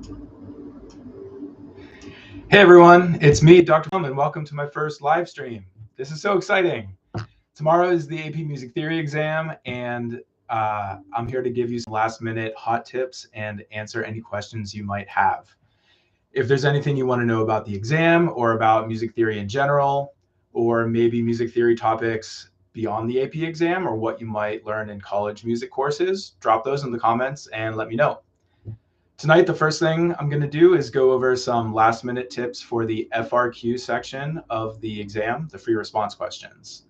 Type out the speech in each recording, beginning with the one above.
Hey everyone, it's me, Dr. Hum, and welcome to my first live stream. This is so exciting. Tomorrow is the AP Music Theory exam, and I'm here to give you some last minute hot tips and answer any questions you might have. If there's anything you want to know about the exam or about music theory in general, or maybe music theory topics beyond the AP exam or what you might learn in college music courses, drop those in the comments and let me know. Tonight, the first thing I'm going to do is go over some last minute tips for the FRQ section of the exam, the free response questions.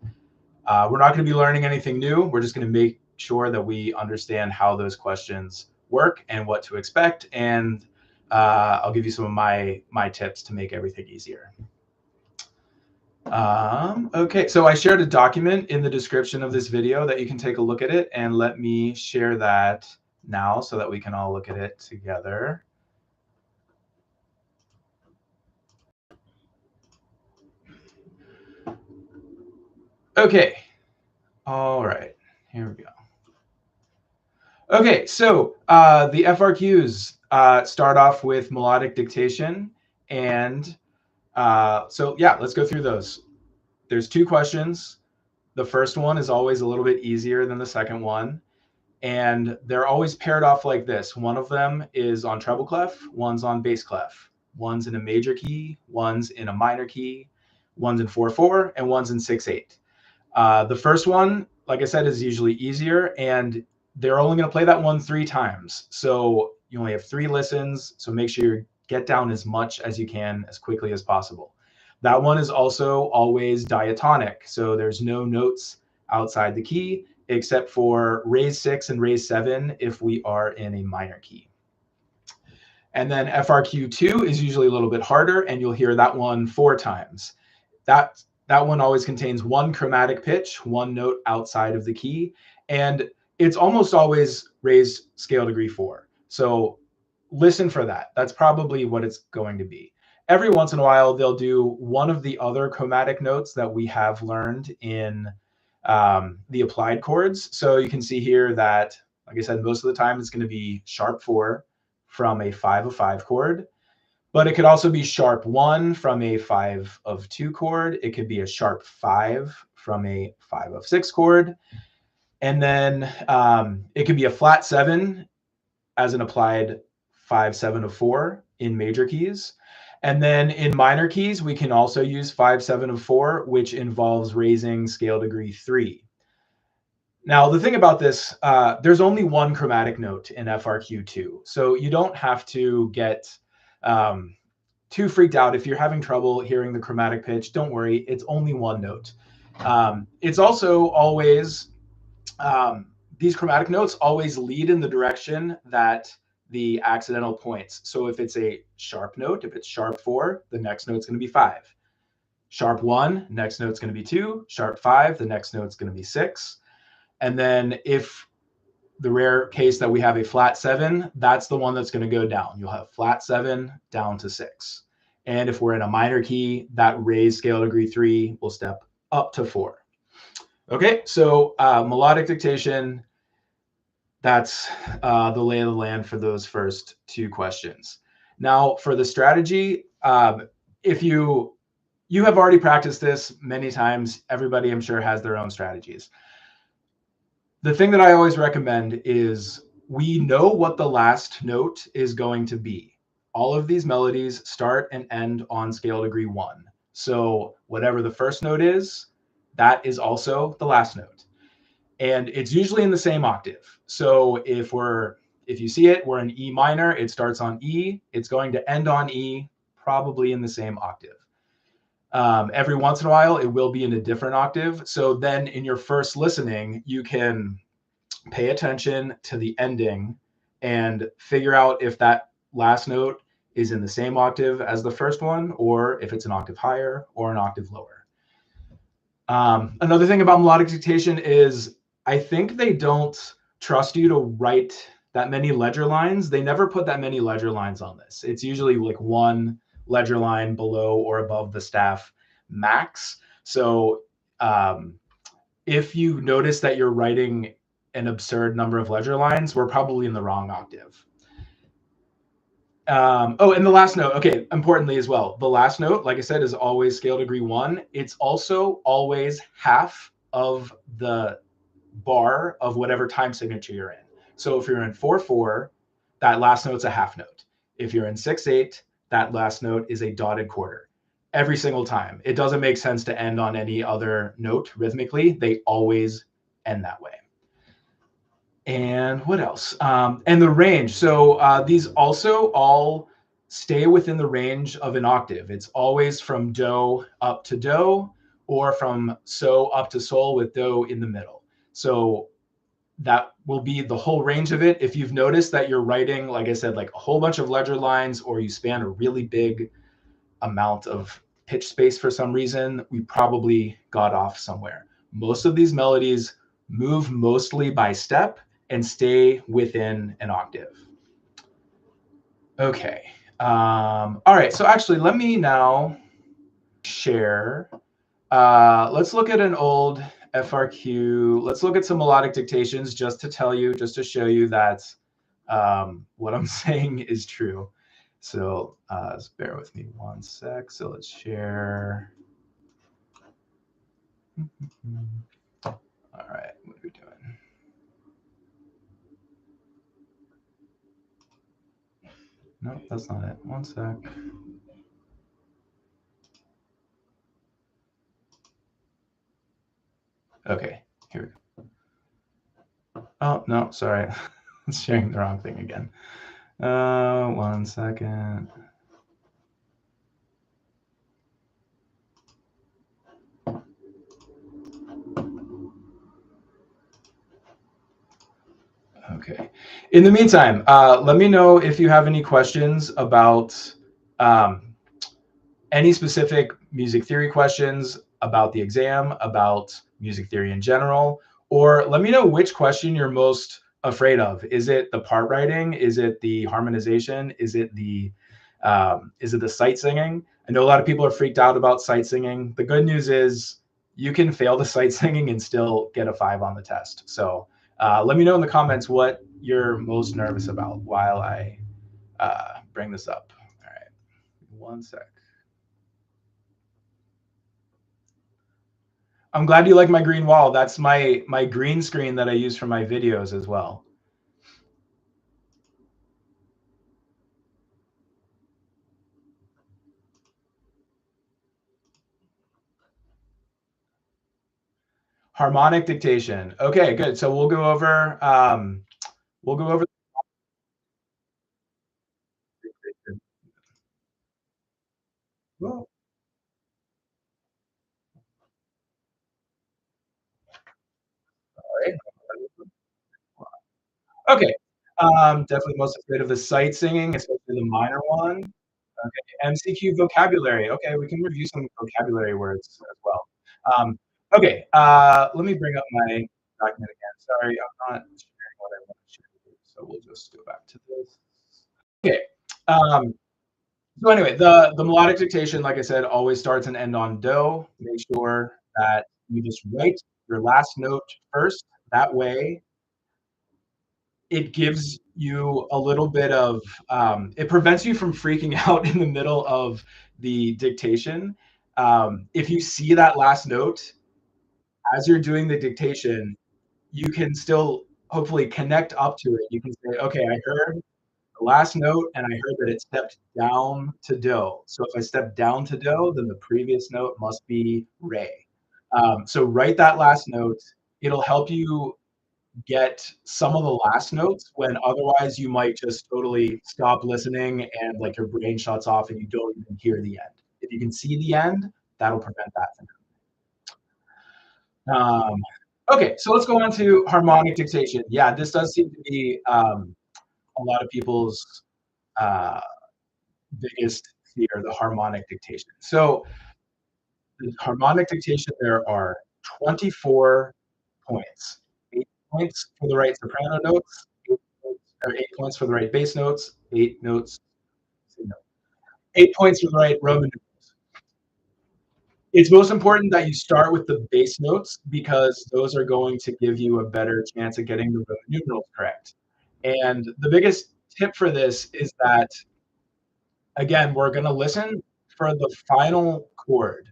We're not going to be learning anything new. We're just going to make sure that we understand how those questions work and what to expect. And I'll give you some of my tips to make everything easier. Okay, so I shared a document in the description of this video that you can take a look at it, and let me share that now so that we can all look at it together. Okay, all right, here we go. Okay, so the FRQs start off with melodic dictation, and so yeah, let's go through those. There's two questions. The first one is always a little bit easier than the second one, and they're always paired off like this. One of them is on treble clef, one's on bass clef. One's in a major key, one's in a minor key, one's in 4/4, and one's in 6/8. The first one, like I said, is usually easier, and they're only going to play that one 3 times. So you only have 3 listens. So make sure you get down as much as you can as quickly as possible. That one is also always diatonic. So there's no notes outside the key except for raise 6 and raise 7 if we are in a minor key. And then FRQ2 is usually a little bit harder, and you'll hear that one 4 times. That one always contains one chromatic pitch, one note outside of the key, and it's almost always raised scale degree 4. So listen for that. That's probably what it's going to be. Every once in a while, they'll do one of the other chromatic notes that we have learned in the applied chords. So you can see here that, like I said, most of the time it's going to be sharp 4 from a 5 of 5 chord. But it could also be sharp 1 from a 5 of 2 chord. It could be a sharp 5 from a 5 of 6 chord. And then it could be a flat 7 as an applied 5/7 of 4 in major keys. And then in minor keys, we can also use 5/7 of 4, which involves raising scale degree 3. Now, the thing about this, there's only one chromatic note in FRQ2. So you don't have to get too freaked out. If you're having trouble hearing the chromatic pitch, don't worry. It's only one note. It's also always, these chromatic notes always lead in the direction that the accidental points. So if it's a sharp note, if it's sharp 4, the next note's going to be 5. Sharp 1, next note's going to be 2. Sharp 5, the next note's going to be 6. And then if the rare case that we have a flat 7, that's the one that's going to go down. You'll have flat 7 down to 6. And if we're in a minor key, that raised scale degree 3 will step up to 4. Okay, so melodic dictation, that's the lay of the land for those first 2 questions. Now, for the strategy, if you have already practiced this many times, everybody I'm sure has their own strategies. The thing that I always recommend is we know what the last note is going to be. All of these melodies start and end on scale degree 1. So whatever the first note is, that is also the last note. And it's usually in the same octave. So if you see it, we're in E minor, it starts on E, it's going to end on E, probably in the same octave. Every once in a while, it will be in a different octave. So then in your first listening, you can pay attention to the ending and figure out if that last note is in the same octave as the first one, or if it's an octave higher or an octave lower. Another thing about melodic dictation is I think they don't trust you to write that many ledger lines. They never put that many ledger lines on this. It's usually like 1 ledger line below or above the staff max. So if you notice that you're writing an absurd number of ledger lines, we're probably in the wrong octave. Oh, and the last note. Okay, importantly as well, the last note, like I said, is always scale degree 1. It's also always half of the bar of whatever time signature you're in. So if you're in 4/4, that last note's a half note. If you're in 6/8, that last note is a dotted quarter. Every single time. It doesn't make sense to end on any other note rhythmically. They always end that way. And what else? And the range. So these also all stay within the range of an octave. It's always from do up to do, or from so up to sol with do in the middle. So that will be the whole range of it. If you've noticed that you're writing, like I said, like a whole bunch of ledger lines, or you span a really big amount of pitch space for some reason, we probably got off somewhere. Most of these melodies move mostly by step and stay within an octave. Okay. All right. So actually, let me now share. Let's look at an old FRQ. Let's look at some melodic dictations just to tell you, just to show you that what I'm saying is true. So just bear with me one sec. So let's share. All right, what are we doing? No, that's not it. One sec. Okay, here we go. Oh, no, sorry. It's sharing the wrong thing again. 1 second. Okay. In the meantime, let me know if you have any questions about any specific music theory questions, about the exam, about music theory in general, or let me know which question you're most afraid of. Is it the part writing? Is it the harmonization? Is it the sight singing? I know a lot of people are freaked out about sight singing. The good news is you can fail the sight singing and still get a 5 on the test. So let me know in the comments what you're most nervous about while I bring this up. All right, 1 sec. I'm glad you like my green wall. That's my green screen that I use for my videos as well. Harmonic dictation. Okay, good. So we'll go over dictation. Well, all right. Okay. Definitely most afraid of the sight singing, especially the minor one. Okay. MCQ vocabulary. Okay, we can review some vocabulary words as well. Okay. Let me bring up my document again. Sorry, I'm not sharing what I want to share with you, so we'll just go back to this. Okay. Um, So anyway, the melodic dictation, like I said, always starts and end on do. Make sure that you just write your last note first. That way, it gives you a little bit of it prevents you from freaking out in the middle of the dictation. If you see that last note as you're doing the dictation, you can still hopefully connect up to it. You can say, okay, I heard the last note, and I heard that it stepped down to do. So if I step down to do, then the previous note must be re. So write that last note. It'll help you get some of the last notes when otherwise you might just totally stop listening and like your brain shuts off and you don't even hear the end. If you can see the end, that'll prevent that from happening. Okay, so let's go on to harmonic dictation. Yeah, this does seem to be a lot of people's uh, biggest fear, the harmonic dictation. So the harmonic dictation, there are 24 points. 8 points for the right soprano notes, 8 points for the right bass notes, 8 notes, 8 points for the right Roman numerals. It's most important that you start with the bass notes because those are going to give you a better chance of getting the Roman numerals correct. And the biggest tip for this is that Again, we're going to listen for the final chord.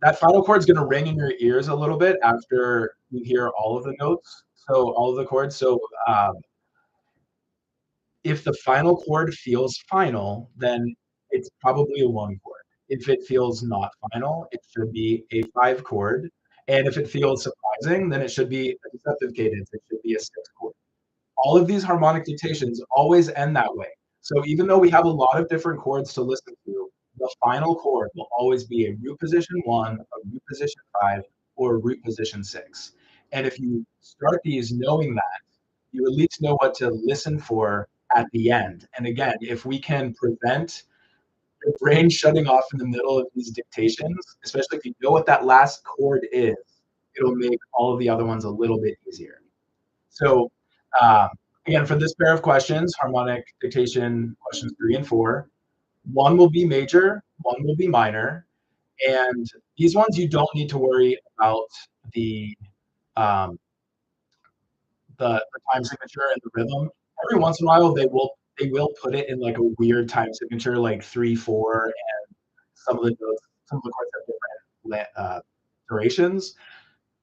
That final chord is going to ring in your ears a little bit after you hear all of the notes, so all of the chords. So if the final chord feels final, then it's probably a one chord. If it feels not final, it should be a five chord. And if it feels surprising, then it should be a deceptive cadence. It should be a six chord. All of these harmonic dictations always end that way. So even though we have a lot of different chords to listen to, the final chord will always be a root position one, a root position five, or a root position six. And if you start these knowing that, you at least know what to listen for at the end. And again, if we can prevent your brain shutting off in the middle of these dictations, especially if you know what that last chord is, it'll make all of the other ones a little bit easier. So um, again, for this pair of questions, harmonic dictation questions 3 and 4, one will be major, one will be minor, and these ones you don't need to worry about the um, the time signature and the rhythm. Every once in a while, they will put it in like a weird time signature, like 3/4, and some of the chords have different durations.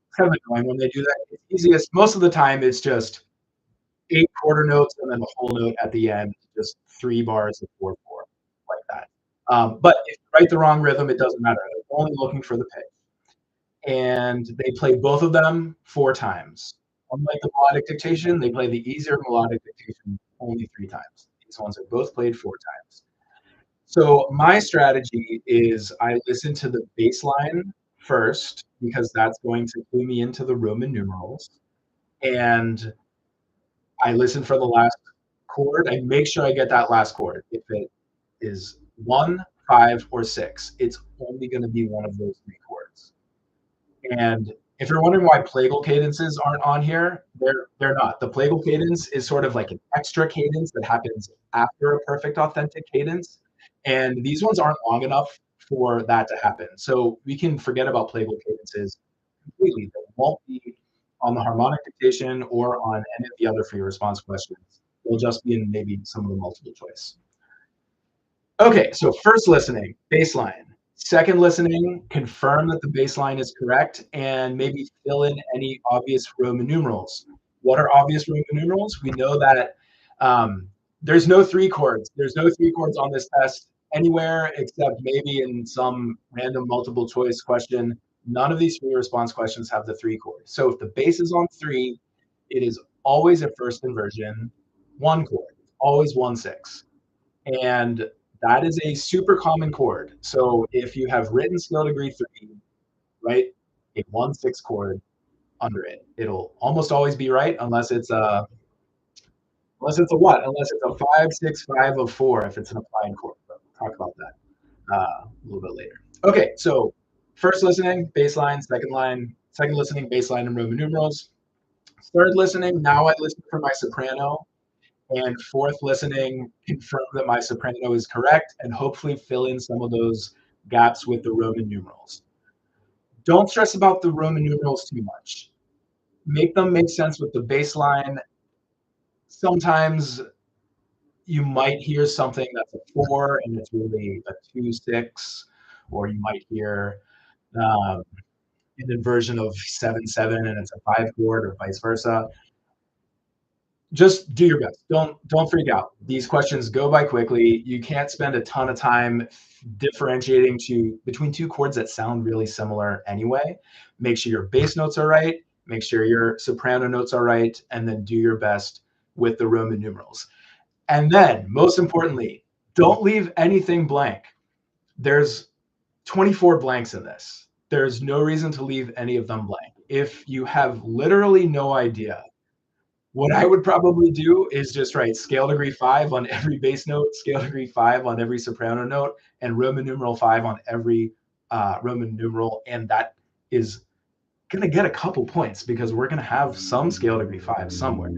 It's kind of annoying when they do that. It's easiest most of the time. It's just 8 quarter notes and then the whole note at the end, just 3 bars of 4/4, like that. But if you write the wrong rhythm, it doesn't matter. They're only looking for the pitch. And they play both of them 4 times. Unlike the melodic dictation, they play the easier melodic dictation only 3 times. These ones are both played 4 times. So my strategy is I listen to the bass line first because that's going to clue me into the Roman numerals. And I listen for the last chord. I make sure I get that last chord. If it is 1, 5, or 6, it's only going to be one of those 3 chords. And if you're wondering why plagal cadences aren't on here, they're not. The plagal cadence is sort of like an extra cadence that happens after a perfect authentic cadence, and these ones aren't long enough for that to happen. So we can forget about plagal cadences completely. They won't be on the harmonic dictation or on any of the other free response questions. They'll just be in maybe some of the multiple choice. Okay, so first listening, baseline. Second listening, confirm that the baseline is correct and maybe fill in any obvious Roman numerals. What are obvious Roman numerals? We know that there's no 3 chords. There's no 3 chords on this test anywhere except maybe in some random multiple choice question. None of these free response questions have the 3 chords. So if the bass is on 3, it is always a first inversion 1 chord, always 1/6. And that is a super common chord. So if you have written scale degree 3, write a 1/6 chord under it. It'll almost always be right unless it's a what? Unless it's a 5/6/5 of 4 if it's an applied chord. But we'll talk about that a little bit later. Okay, so first listening, bass line, second listening, bass line and Roman numerals. Third listening, now I listen for my soprano. And fourth listening, confirm that my soprano is correct and hopefully fill in some of those gaps with the Roman numerals. Don't stress about the Roman numerals too much. Make them make sense with the bass line. Sometimes you might hear something that's a 4 and it's really a 2/6, or you might hear um, an inversion of 7/7 and it's a 5 chord, or vice versa. Just do your best. Don't freak out. These questions go by quickly. You can't spend a ton of time differentiating between 2 chords that sound really similar anyway. Make sure your bass notes are right, make sure your soprano notes are right, and then do your best with the Roman numerals. And then, most importantly, don't leave anything blank. There's 24 blanks in this. There's no reason to leave any of them blank. If you have literally no idea, what I would probably do is just write scale degree 5 on every bass note, scale degree 5 on every soprano note, and Roman numeral 5 on every Roman numeral. And that is going to get a couple points because we're going to have some scale degree 5 somewhere.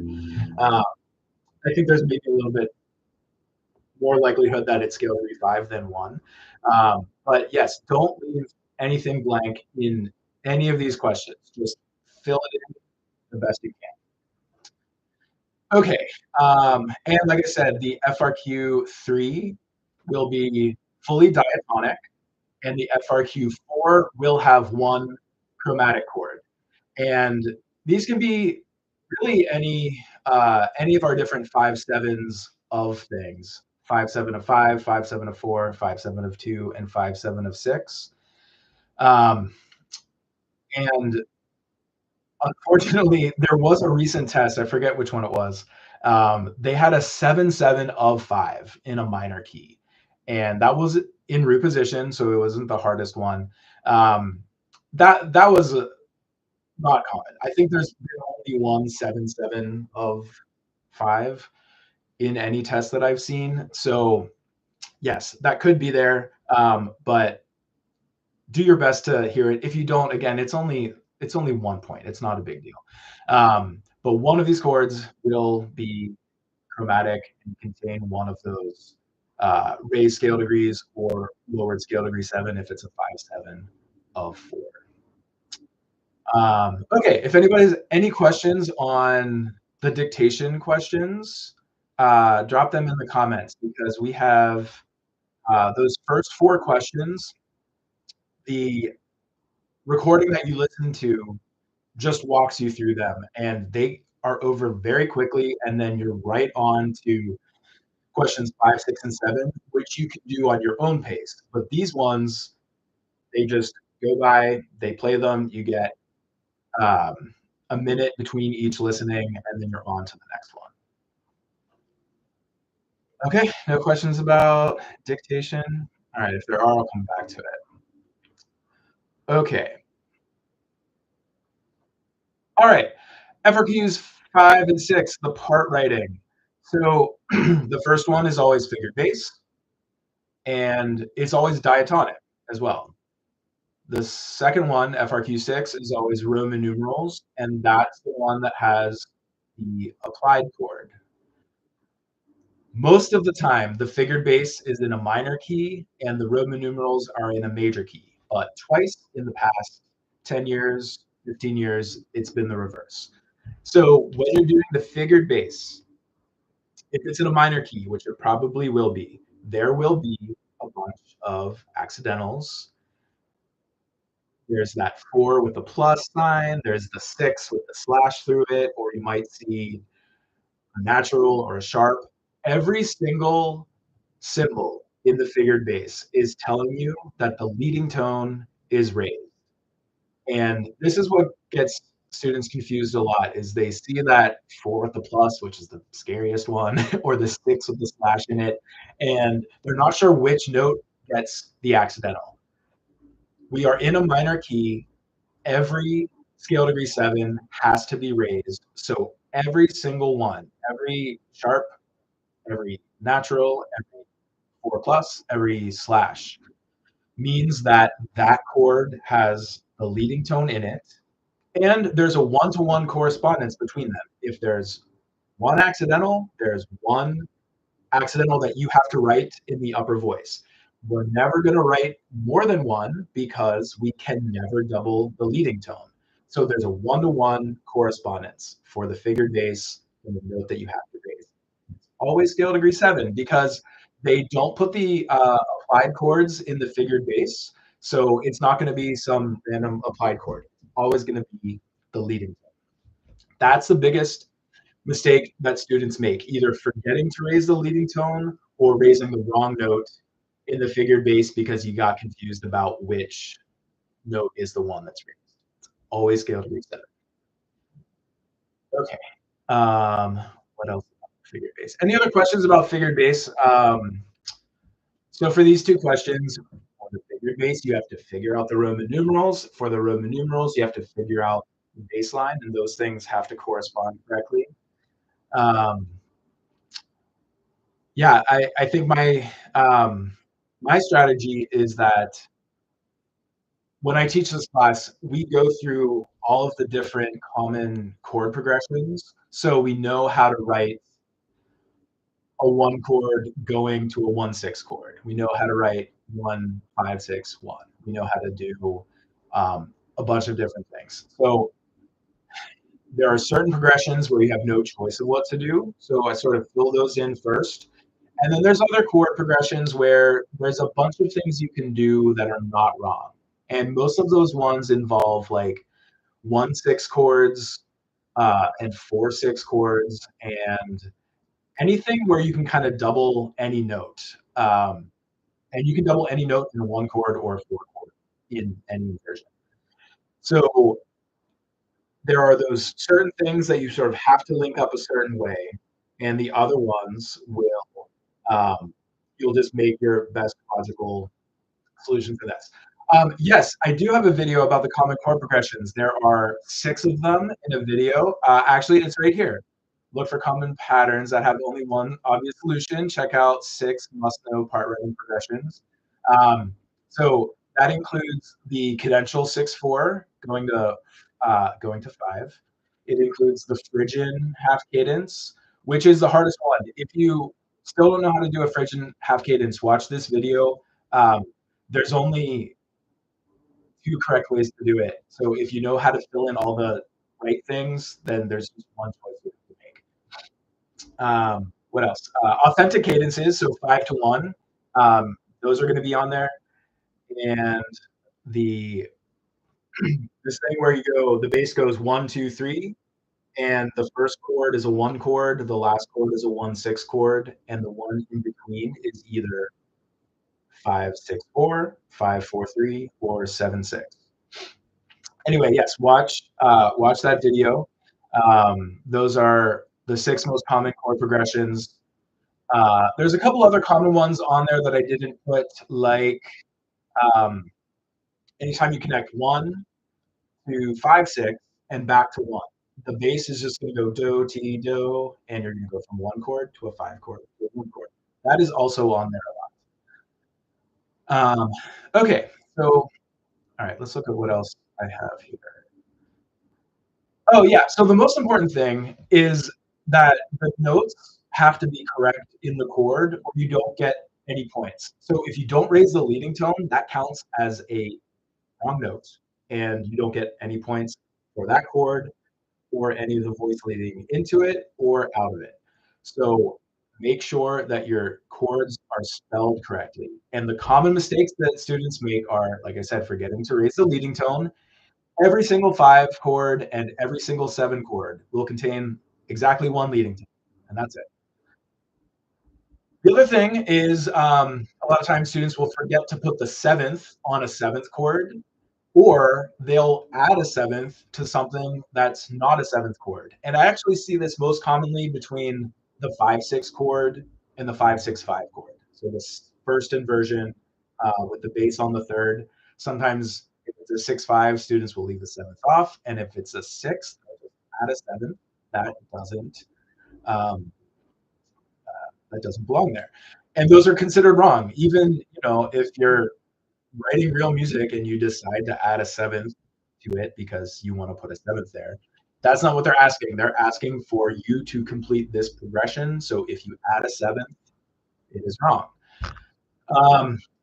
I think there's maybe a little bit more likelihood that it's scale degree 5 than 1. But yes, don't leave anything blank in any of these questions. Just fill it in the best you can. Okay, and like I said, the FRQ 3 will be fully diatonic, and the FRQ4 will have one chromatic chord. And these can be really any of our different 5/7s of things. 5/7 of 5, 5/7 of 4, 5/7 of 2, and 5/7 of 6. Um, and unfortunately, there was a recent test. I forget which one it was. They had a 7/7 of 5 in a minor key, and that was in root position, so it wasn't the hardest one. Um, that was not common. I think there's been only one 7/7 of 5 in any test that I've seen. So yes, that could be there, but do your best to hear it. If you don't, again, it's only 1 point. It's not a big deal. But one of these chords will be chromatic and contain one of those raised scale degrees or lowered scale degree 7 if it's a 5/7 of 4. Okay, if anybody has any questions on the dictation questions, drop them in the comments because we have those first 4 questions. The recording that you listen to just walks you through them, and they are over very quickly. And then you're right on to questions 5, 6, and 7, which you can do on your own pace. But these ones, they just go by, they play them, you get a minute between each listening, and then you're on to the next one. Okay, no questions about dictation? All right, if there are, I'll come back to it. Okay, all right. FRQs 5 and 6, the part writing. So the first one is always figured bass, and it's always diatonic as well. The second one, FRQ6, is always Roman numerals, and that's the one that has the applied chord. Most of the time, the figured bass is in a minor key and the Roman numerals are in a major key. But twice in the past 10 years, 15 years, it's been the reverse. So when you're doing the figured bass, if it's in a minor key, which it probably will be, there will be a bunch of accidentals. There's that 4 with the plus sign, there's the 6 with the slash through it, or you might see a natural or a sharp. Every single symbol in the figured bass is telling you that the leading tone is raised. And this is what gets students confused a lot is they see that 4 with the plus, which is the scariest one, or the 6 with the slash in it, and they're not sure which note gets the accidental. We are in a minor key. Every scale degree 7 has to be raised. So every single one, every sharp, every natural, every 4 plus, every slash means that that chord has a leading tone in it, and there's a one-to-one correspondence between them. If there's one accidental, there's one accidental that you have to write in the upper voice. We're never going to write more than one because we can never double the leading tone. So there's a one-to-one correspondence for the figured bass and the note that you have to raise. Always scale degree 7 because they don't put the applied chords in the figured bass. So it's not going to be some random applied chord. It's always going to be the leading tone. That's the biggest mistake that students make, either forgetting to raise the leading tone or raising the wrong note in the figured bass because you got confused about which note is the one that's raised. It's always scale degree 7. Okay. What else about figured bass? Any other questions about figured bass? So for these 2 questions, for the figured bass, you have to figure out the Roman numerals. For the Roman numerals, you have to figure out the bass line, and those things have to correspond correctly. Um, yeah, I think my strategy is that when I teach this class, we go through all of the different common chord progressions, so we know how to write a 1 chord going to a 1/6 chord. We know how to write 1 5 6 1. We know how to do a bunch of different things. So there are certain progressions where you have no choice of what to do. So I sort of fill those in first, And then there's other chord progressions where there's a bunch of things you can do that are not wrong. And most of those ones involve like 1/6 chords and 4/6 chords and anything where you can kind of double any note. And you can double any note in a 1 chord or a 4 chord in any version. So there are those certain things that you sort of have to link up a certain way, and the other ones will you'll just make your best logical solution for this. Yes, I do have a video about the common chord progressions. There are 6 of them in a video. Actually, it's right here. Look for common patterns that have only one obvious solution. Check out 6 must-know part writing progressions. So that includes the cadential 6/4 going to 5. It includes the Phrygian half cadence, which is the hardest one. If you still don't know how to do a Phrygian half cadence, watch this video. Um, there's only 2 correct ways to do it. So if you know how to fill in all the right things, then there's just one choice you have to make. What else? Authentic cadences, so 5/1. Those are going to be on there, and the this thing where you go, the bass goes 1, 2, 3, and the first chord is a 1 chord, the last chord is a 1/6 chord, and the one in between is either 5/6/4, 5/4/3, or 7/6. Anyway, yes, watch that video. Those are the 6 most common chord progressions. There's a couple other common ones on there that I didn't put, like um, anytime you connect 1 to 5/6 and back to 1. The bass is just going to go do, ti, do, and you're going to go from 1 chord to a 5 chord to a 1 chord. That is also on there a lot. Okay, so all right, let's look at what else I have here. Oh yeah, so the most important thing is that the notes have to be correct in the chord, or you don't get any points. So if you don't raise the leading tone, that counts as a wrong note, and you don't get any points for that chord or any of the voice leading into it or out of it. So make sure that your chords are spelled correctly. And the common mistakes that students make are, like I said, forgetting to raise the leading tone. Every single 5 chord and every single 7 chord will contain exactly one leading tone, and that's it. The other thing is a lot of times students will forget to put the 7th on a 7th chord, or they'll add a 7th to something that's not a 7th chord. And I actually see this most commonly between the 5/6 chord and the 5/6/5 chord. So this first inversion with the bass on the third. Sometimes if it's a 6/5, students will leave the 7th off, and if it's a 6th, they'll just add a 7th. Um, that doesn't belong there, and those are considered wrong. Even if you're writing real music and you decide to add a 7th to it because you want to put a 7th there, that's not what they're asking. They're asking for you to complete this progression. So if you add a 7th, it is wrong.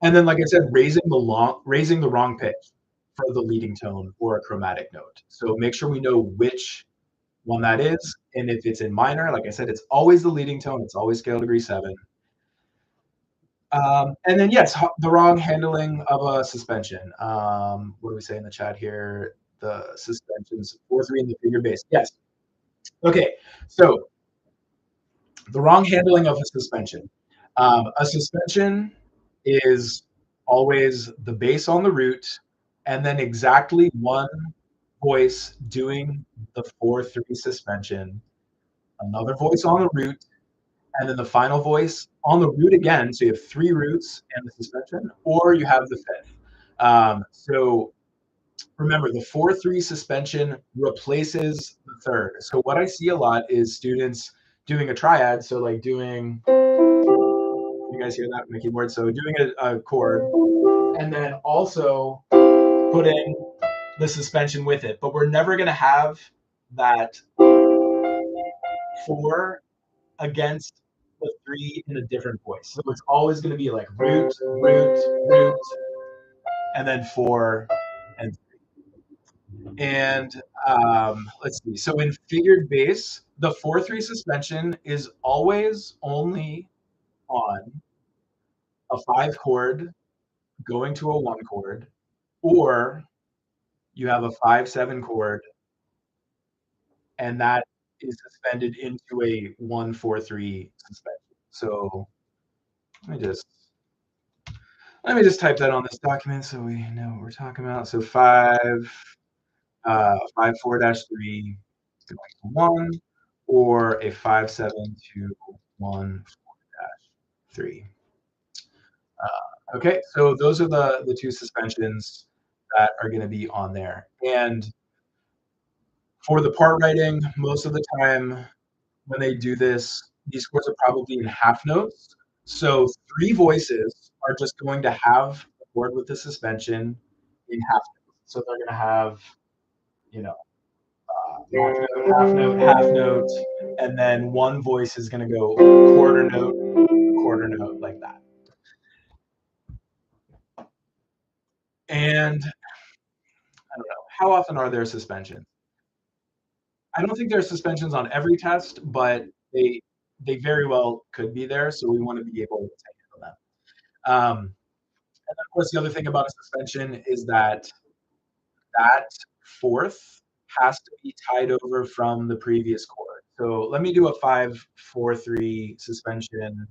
And then, like I said, raising the wrong pitch for the leading tone or a chromatic note. So make sure we know which one that is. And if it's in minor, like I said, it's always the leading tone. It's always scale degree 7. And then, yes, the wrong handling of a suspension. What do we say in the chat here? The suspensions 4/3 in the figure bass. Yes. Okay. So the wrong handling of a suspension. A suspension is always the bass on the root, and then exactly one voice doing the 4/3 suspension, another voice on the root, and then the final voice on the root again. So you have 3 roots and the suspension, or you have the 5th. So remember, the 4/3 suspension replaces the third. So what I see a lot is students doing a triad. So like doing, you guys hear that on my keyboard? So doing a chord, and then also putting the suspension with it. But we're never going to have that 4 against the 3 in a different voice. So it's always going to be like root, root, root, and then 4 and 3. And let's see. So in figured bass, the 4/3 suspension is always only on a 5 chord going to a 1 chord, or you have a 5/7 chord and that is suspended into a 1/4/3 suspension. So let me just let me just type that on this document so we know what we're talking about. So 5/4-3 going to 1, or a 5/7 to 1/4-3. Okay, so those are the two suspensions that are going to be on there. And for the part writing, most of the time when they do this, these chords are probably in half notes. So three voices are just going to have the chord with the suspension in half notes. So they're going to have, you know, half note, half note, and then one voice is going to go quarter note, like that. And I don't know, how often are there suspensions? I don't think there's suspensions on every test, but they very well could be there. So we want to be able to handle them. And of course, the other thing about a suspension is that that fourth has to be tied over from the previous chord. So let me do a 5/4-3 suspension.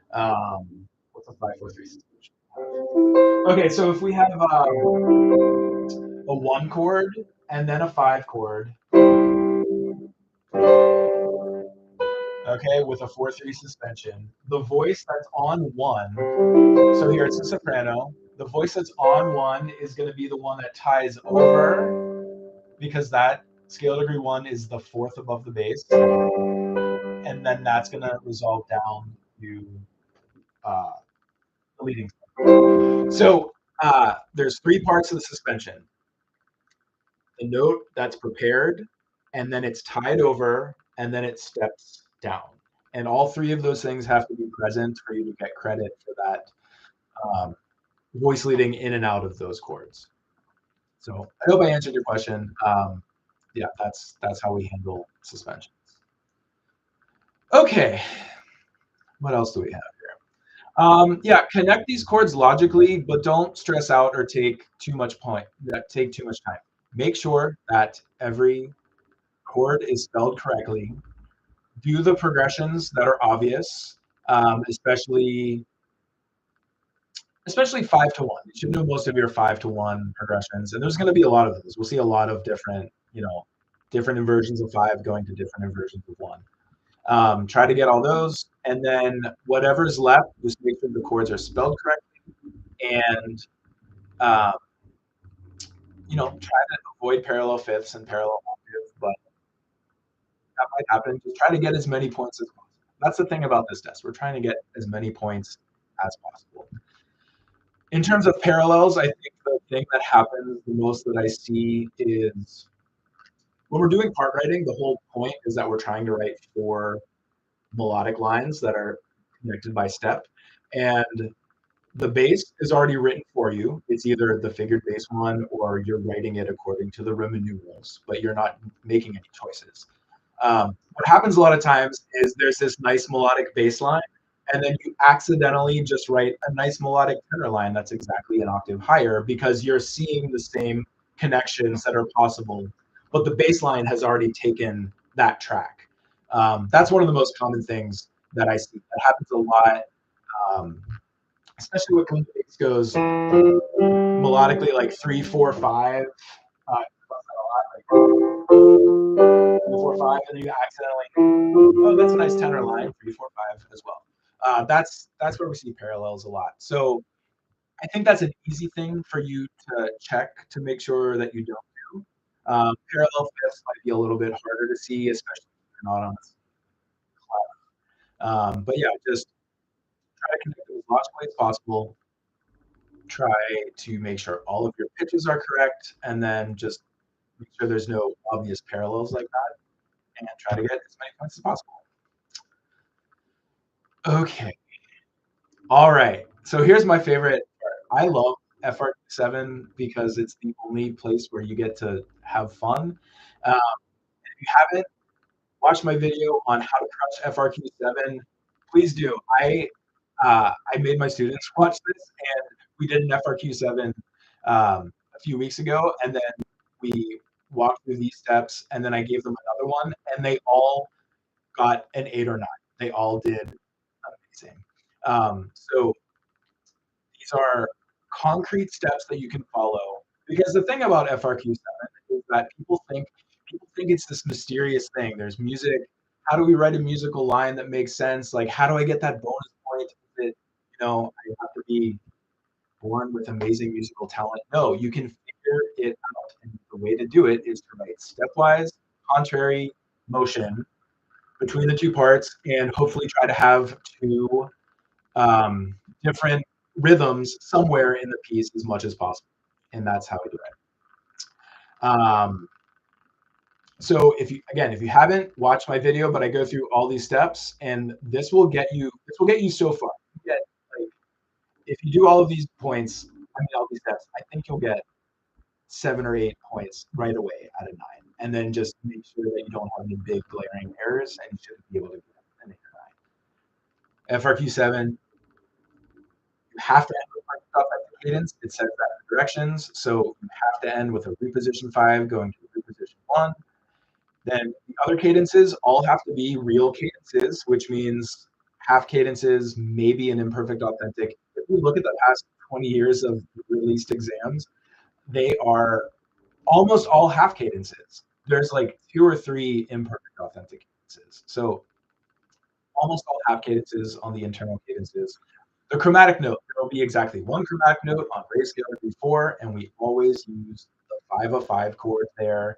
What's a 5/4-3 suspension? Okay, so if we have a 1 chord and then a 5 chord, okay, with a 4/3 suspension, the voice that's on 1, so here it's a soprano, the voice that's on 1 is going to be the one that ties over, because that scale degree 1 is the fourth above the bass, and then that's going to resolve down to uh, the leading. So there's three parts of the suspension: the note that's prepared, and then it's tied over, and then it steps down. And all three of those things have to be present for you to get credit for that um, voice leading in and out of those chords. So I hope I answered your question. Yeah, that's how we handle suspensions. Okay, what else do we have here? Yeah, connect these chords logically, but don't stress out or take too much time. Make sure that every chord is spelled correctly. Do the progressions that are obvious, especially 5 to 1. You should know most of your 5 to 1 progressions, and there's going to be a lot of those. We'll see a lot of different, different inversions of 5 going to different inversions of 1. Try to get all those, and then whatever's left, just make sure the chords are spelled correctly, and um, try to avoid parallel fifths and parallel octaves, but that might happen. Just try to get as many points as possible. That's the thing about this test. We're trying to get as many points as possible. In terms of parallels, I think the thing that happens the most that I see is when we're doing part writing, the whole point is that we're trying to write 4 melodic lines that are connected by step. And the bass is already written for you. It's either the figured bass one or you're writing it according to the Rimanu rules, but you're not making any choices. What happens a lot of times is there's this nice melodic bass line, and then you accidentally just write a nice melodic tenor line that's exactly an octave higher because you're seeing the same connections that are possible, but the bass line has already taken that track. That's one of the most common things that I see. That happens a lot, um, especially when the bass goes melodically like 3/4/5. Like 3/4/5, and you accidentally, oh, that's a nice tenor line, 3/4/5 as well. That's where we see parallels a lot. So I think that's an easy thing for you to check to make sure that you don't do. Parallel fifths might be a little bit harder to see, especially if you're not on the class. But yeah, just try to connect it as logically as possible. Try to make sure all of your pitches are correct, and then just make sure there's no obvious parallels like that, and try to get as many points as possible. Okay. All right. So here's my favorite part. I love FR7 because it's the only place where you get to have fun. If you haven't watched my video on how to crush FRQ7, Please do. I made my students watch this, and we did an FRQ7 a few weeks ago, and then we walked through these steps, and then I gave them another one, and they all got an 8 or 9. They all did amazing. So these are concrete steps that you can follow. Because the thing about FRQ7 is that people think it's this mysterious thing. There's music. How do we write a musical line that makes sense? Like, how do I get that bonus point? Is it, I have to be born with amazing musical talent? No, you can figure it out. And the way to do it is to write stepwise, contrary motion between the two parts, and hopefully try to have two different rhythms somewhere in the piece as much as possible. And that's how I do it. So if you haven't watched my video, but I go through all these steps, and this will get you so far. You get, like, if you do all of these points, all these steps, I think you'll get 7 or 8 points right away out of 9. And then just make sure that you don't have any big glaring errors, and you should be able to get an 8 or 9. FRQ7, you have to end with authentic cadence. It says that in the directions. So you have to end with a reposition 5 going to reposition 1. Then the other cadences all have to be real cadences, which means half cadences, maybe an imperfect authentic. If we look at the past 20 years of released exams, they are almost all half cadences. There's like 2 or 3 imperfect authentic cadences. So almost all half cadences on the internal cadences. The chromatic note, there will be exactly 1 chromatic note on raise scale every 4, and we always use the 5 of 5 chord there.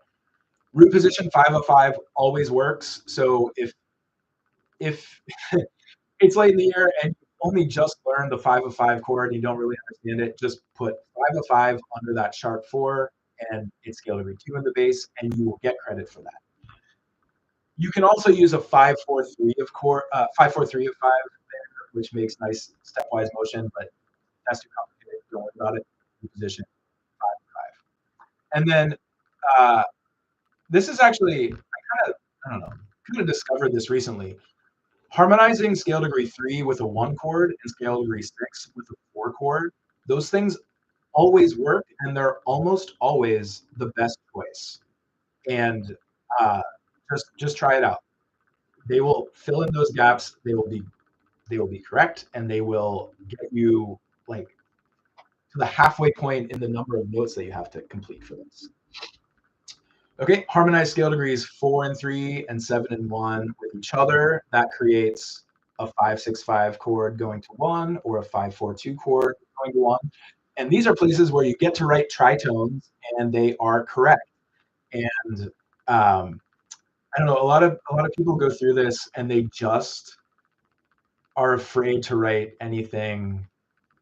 Root position 5 of 5 always works. So if it's late in the year and you only just learned the 5 of 5 chord and you don't really understand it, just put 5 of 5 under that sharp 4, and it's scale degree 2 in the bass, and you will get credit for that. You can also use a 5-4-3 of chord, 5-4-3 of 5, which makes nice stepwise motion, but that's too complicated. Don't worry about it. Position 5 of 5. And then this is actually, I don't know, kind of discovered this recently. Harmonizing scale degree 3 with a 1 chord and scale degree 6 with a 4 chord, those things always work, and they're almost always the best choice. And just try it out. They will fill in those gaps. They will be correct, and they will get you like to the halfway point in the number of notes that you have to complete for this. Okay, harmonize scale degrees 4 and 3 and 7 and 1 with each other. That creates a 5-6-5 chord going to 1, or a 5-4-2 chord going to 1. And these are places where you get to write tritones, and they are correct. And I don't know, a lot of people go through this and they just are afraid to write anything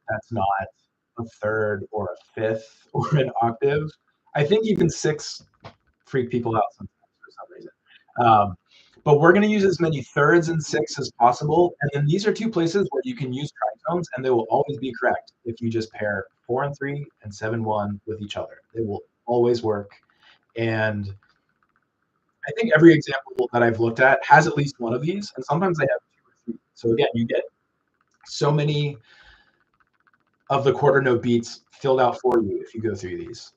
that's not a third or a fifth or an octave. I think even 6 freak people out sometimes for some reason. But we're going to use as many thirds and 6 as possible. And then these are 2 places where you can use tritones, and they will always be correct if you just pair 4 and 3 and 7-1 with each other. They will always work. And I think every example that I've looked at has at least one of these, and sometimes they have 2 or 3. So again, you get so many of the quarter note beats filled out for you if you go through these.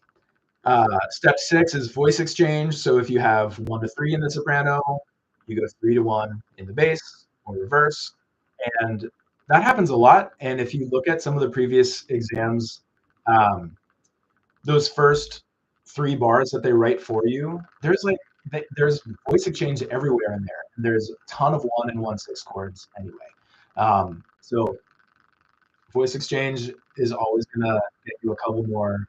Step 6 is voice exchange. So if you have 1 to 3 in the soprano, you go 3 to 1 in the bass, or reverse. And that happens a lot. And if you look at some of the previous exams, those first 3 bars that they write for you, there's voice exchange everywhere in there. And there's a ton of 1 and 1/6 chords anyway. So voice exchange is always gonna get you a couple more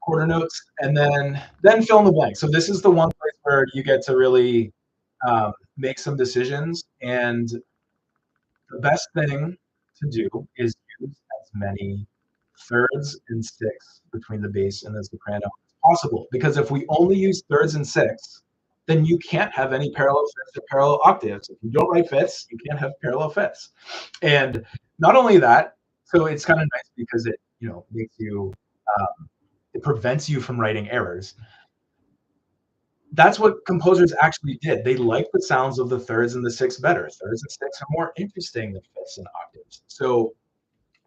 quarter notes, and then fill in the blank. So this is the one place where you get to really make some decisions. And the best thing to do is use as many thirds and 6 between the bass and the soprano as possible. Because if we only use thirds and 6, then you can't have any parallel fifths or parallel octaves. If you don't write fifths, you can't have parallel fifths. And not only that, so it's kind of nice because it makes you it prevents you from writing errors. That's what composers actually did. They liked the sounds of the thirds and the sixths better. Thirds and sixths are more interesting than fifths and octaves. So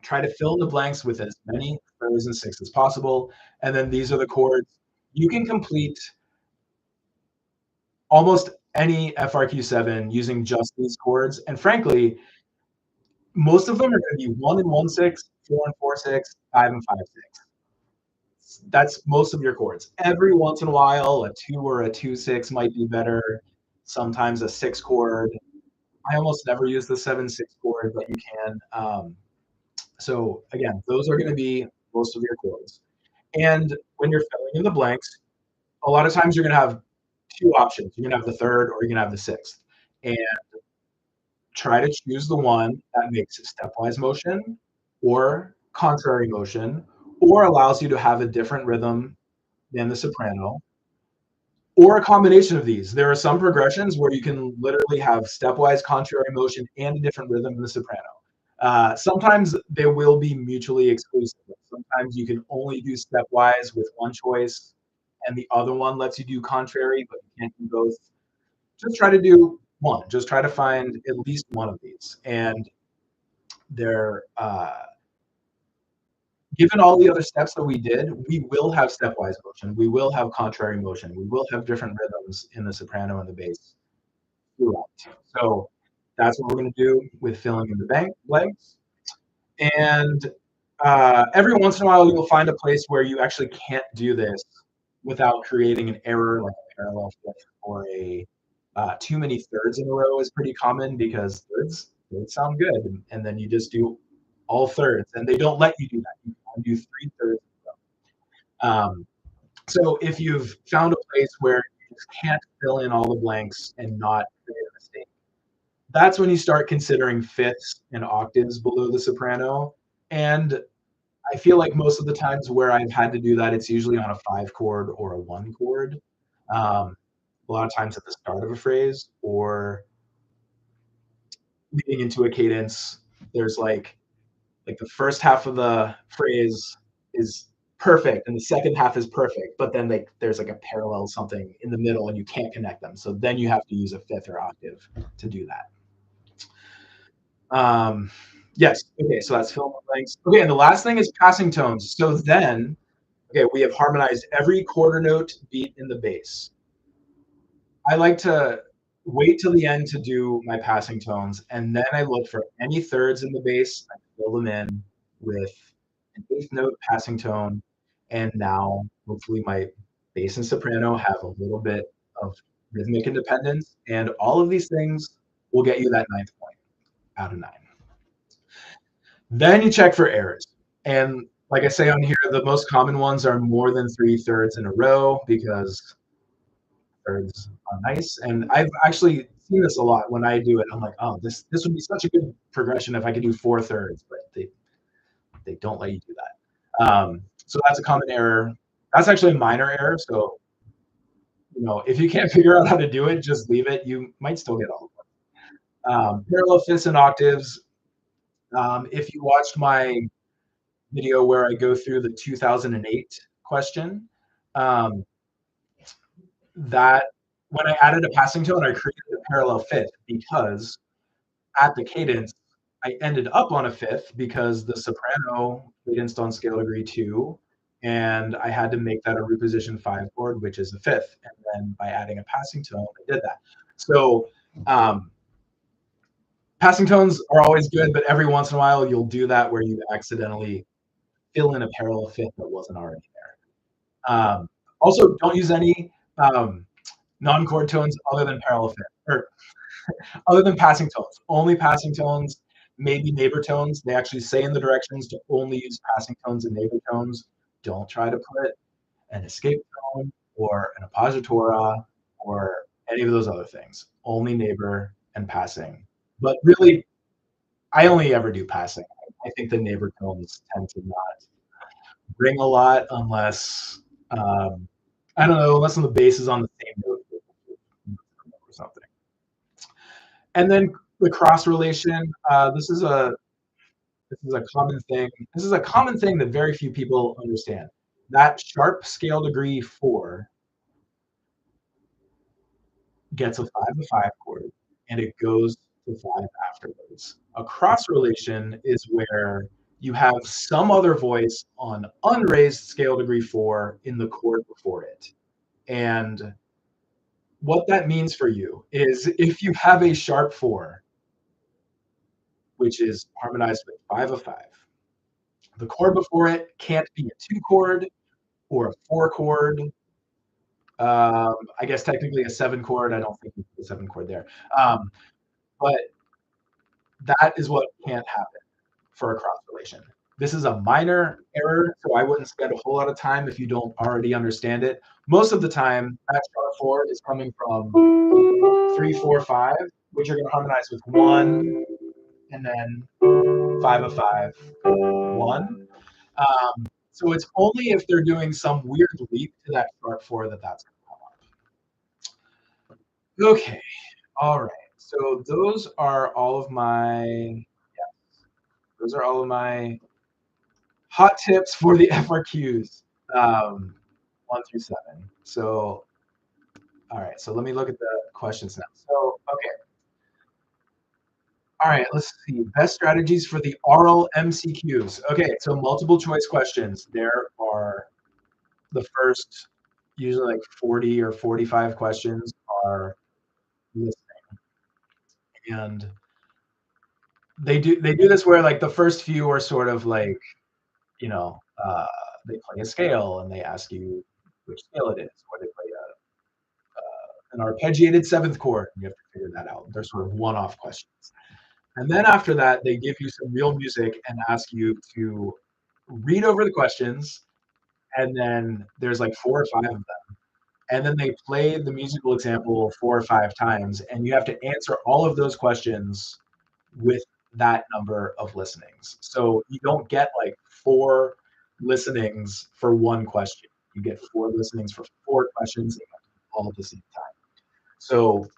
try to fill in the blanks with as many thirds and sixths as possible. And then these are the chords. You can complete almost any FRQ7 using just these chords. And frankly, most of them are going to be 1 and 1 6, 4 and 4 6, 5 and 5 6. That's most of your chords. Every once in a while, a 2 or a 2 6 might be better. Sometimes a 6 chord. I almost never use the 7 6 chord, but you can. So again, those are going to be most of your chords. And when you're filling in the blanks, a lot of times you're going to have two options. You're going to have the third or you're going to have the sixth. And try to choose the one that makes stepwise motion or contrary motion or allows you to have a different rhythm than the soprano or a combination of these. There are some progressions where you can literally have stepwise contrary motion and a different rhythm in the soprano. Sometimes they will be mutually exclusive. Sometimes you can only do stepwise with one choice and the other one lets you do contrary, but you can't do both. Just try to do one. Just try to find at least one of these. And they're given all the other steps that we did, we will have stepwise motion. We will have contrary motion. We will have different rhythms in the soprano and the bass throughout. So that's what we're going to do with filling in the blanks. And every once in a while, you'll find a place where you actually can't do this without creating an error, like a parallel fifth or a too many thirds in a row is pretty common because thirds sound good, and then you just do all thirds, and they don't let you do that. You can do three thirds. So if you've found a place where you just can't fill in all the blanks and not create a mistake, that's when you start considering fifths and octaves below the soprano. And I feel like most of the times where I've had to do that, it's usually on a 5 chord or a 1 chord. A lot of times at the start of a phrase or leading into a cadence. There's like the first half of the phrase is perfect and the second half is perfect, but then there's like a parallel something in the middle and you can't connect them. So then you have to use a fifth or octave to do that. Yes. Okay. So that's fill in the blanks. Okay. And the last thing is passing tones. So then, okay, we have harmonized every quarter note beat in the bass. I like to wait till the end to do my passing tones, and then I look for any thirds in the bass. I fill them in with an eighth note passing tone, and now hopefully my bass and soprano have a little bit of rhythmic independence, and all of these things will get you that ninth point out of 9. Then you check for errors, and like I say on here, the most common ones are more than 3 thirds in a row because thirds are nice. And I've actually seen this a lot when I do it. I'm like, oh, this would be such a good progression if I could do 4 thirds, but they don't let you do that. So that's a common error. That's actually a minor error. So if you can't figure out how to do it, just leave it. You might still get all of them. Parallel fifths and octaves. If you watched my video where I go through the 2008 question, that when I added a passing tone, I created a parallel fifth because at the cadence, I ended up on a fifth because the soprano cadenced on scale degree 2, and I had to make that a root position 5 chord, which is a fifth. And then by adding a passing tone, I did that. So passing tones are always good, but every once in a while you'll do that where you accidentally fill in a parallel fifth that wasn't already there. Also, don't use any non-chord tones other than parallel fifth, or other than passing tones. Only passing tones, maybe neighbor tones. They actually say in the directions to only use passing tones and neighbor tones. Don't try to put an escape tone or an appoggiatura or any of those other things. Only neighbor and passing. But really, I only ever do passing. I think the neighbor tones tend to not bring a lot unless I don't know, unless the bass is on the same note or something. And then the cross relation. This is a common thing. This is a common thing that very few people understand. That sharp scale degree 4 gets a 5/5 chord, and it goes to 5 afterwards. A cross relation is where you have some other voice on unraised scale degree 4 in the chord before it. And what that means for you is if you have a sharp 4, which is harmonized with 5/5, the chord before it can't be a 2 chord or a 4 chord. I guess technically a 7 chord. I don't think you put a 7 chord there. But that is what can't happen for a cross relation. This is a minor error, so I wouldn't spend a whole lot of time if you don't already understand it. Most of the time, that sharp 4 is coming from 3, 4, 5, which you're going to harmonize with 1 and then 5/5, 1. So it's only if they're doing some weird leap to that sharp 4 that that's going to come up. Okay, all right. So those are all of my hot tips for the FRQs, 1 through 7. So, all right. So let me look at the questions now. So, okay. All right. Let's see. Best strategies for the oral MCQs. Okay. So multiple choice questions. There are the first, usually like 40 or 45 questions are listening, and they do this where like the first few are sort of like you know, they play a scale and they ask you which scale it is, or they play an arpeggiated seventh chord, and you have to figure that out. They're sort of one-off questions. And then after that, they give you some real music and ask you to read over the questions, and then there's like 4 or 5 of them. And then they play the musical example 4 or 5 times, and you have to answer all of those questions with that number of listenings. So you don't get like 4 listenings for one question. You get 4 listenings for 4 questions all at the same time. So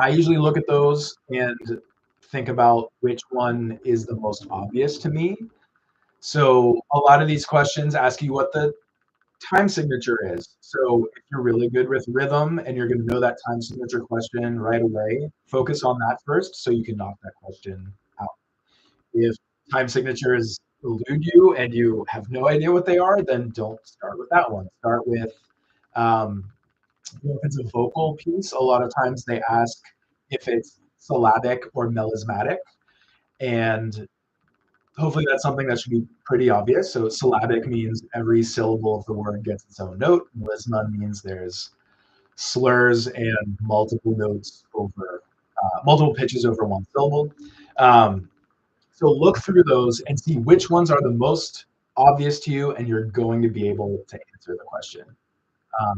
I usually look at those and think about which one is the most obvious to me. So a lot of these questions ask you what the time signature is. So if you're really good with rhythm and you're going to know that time signature question right away, focus on that first so you can knock that question out. If time signatures elude you and you have no idea what they are, then don't start with that one. Start with, um, if it's a vocal piece, a lot of times they ask if it's syllabic or melismatic. And hopefully that's something that should be pretty obvious. So syllabic means every syllable of the word gets its own note. Melisma means there's slurs and multiple notes over multiple pitches over one syllable. Um, so look through those and see which ones are the most obvious to you, and you're going to be able to answer the question. A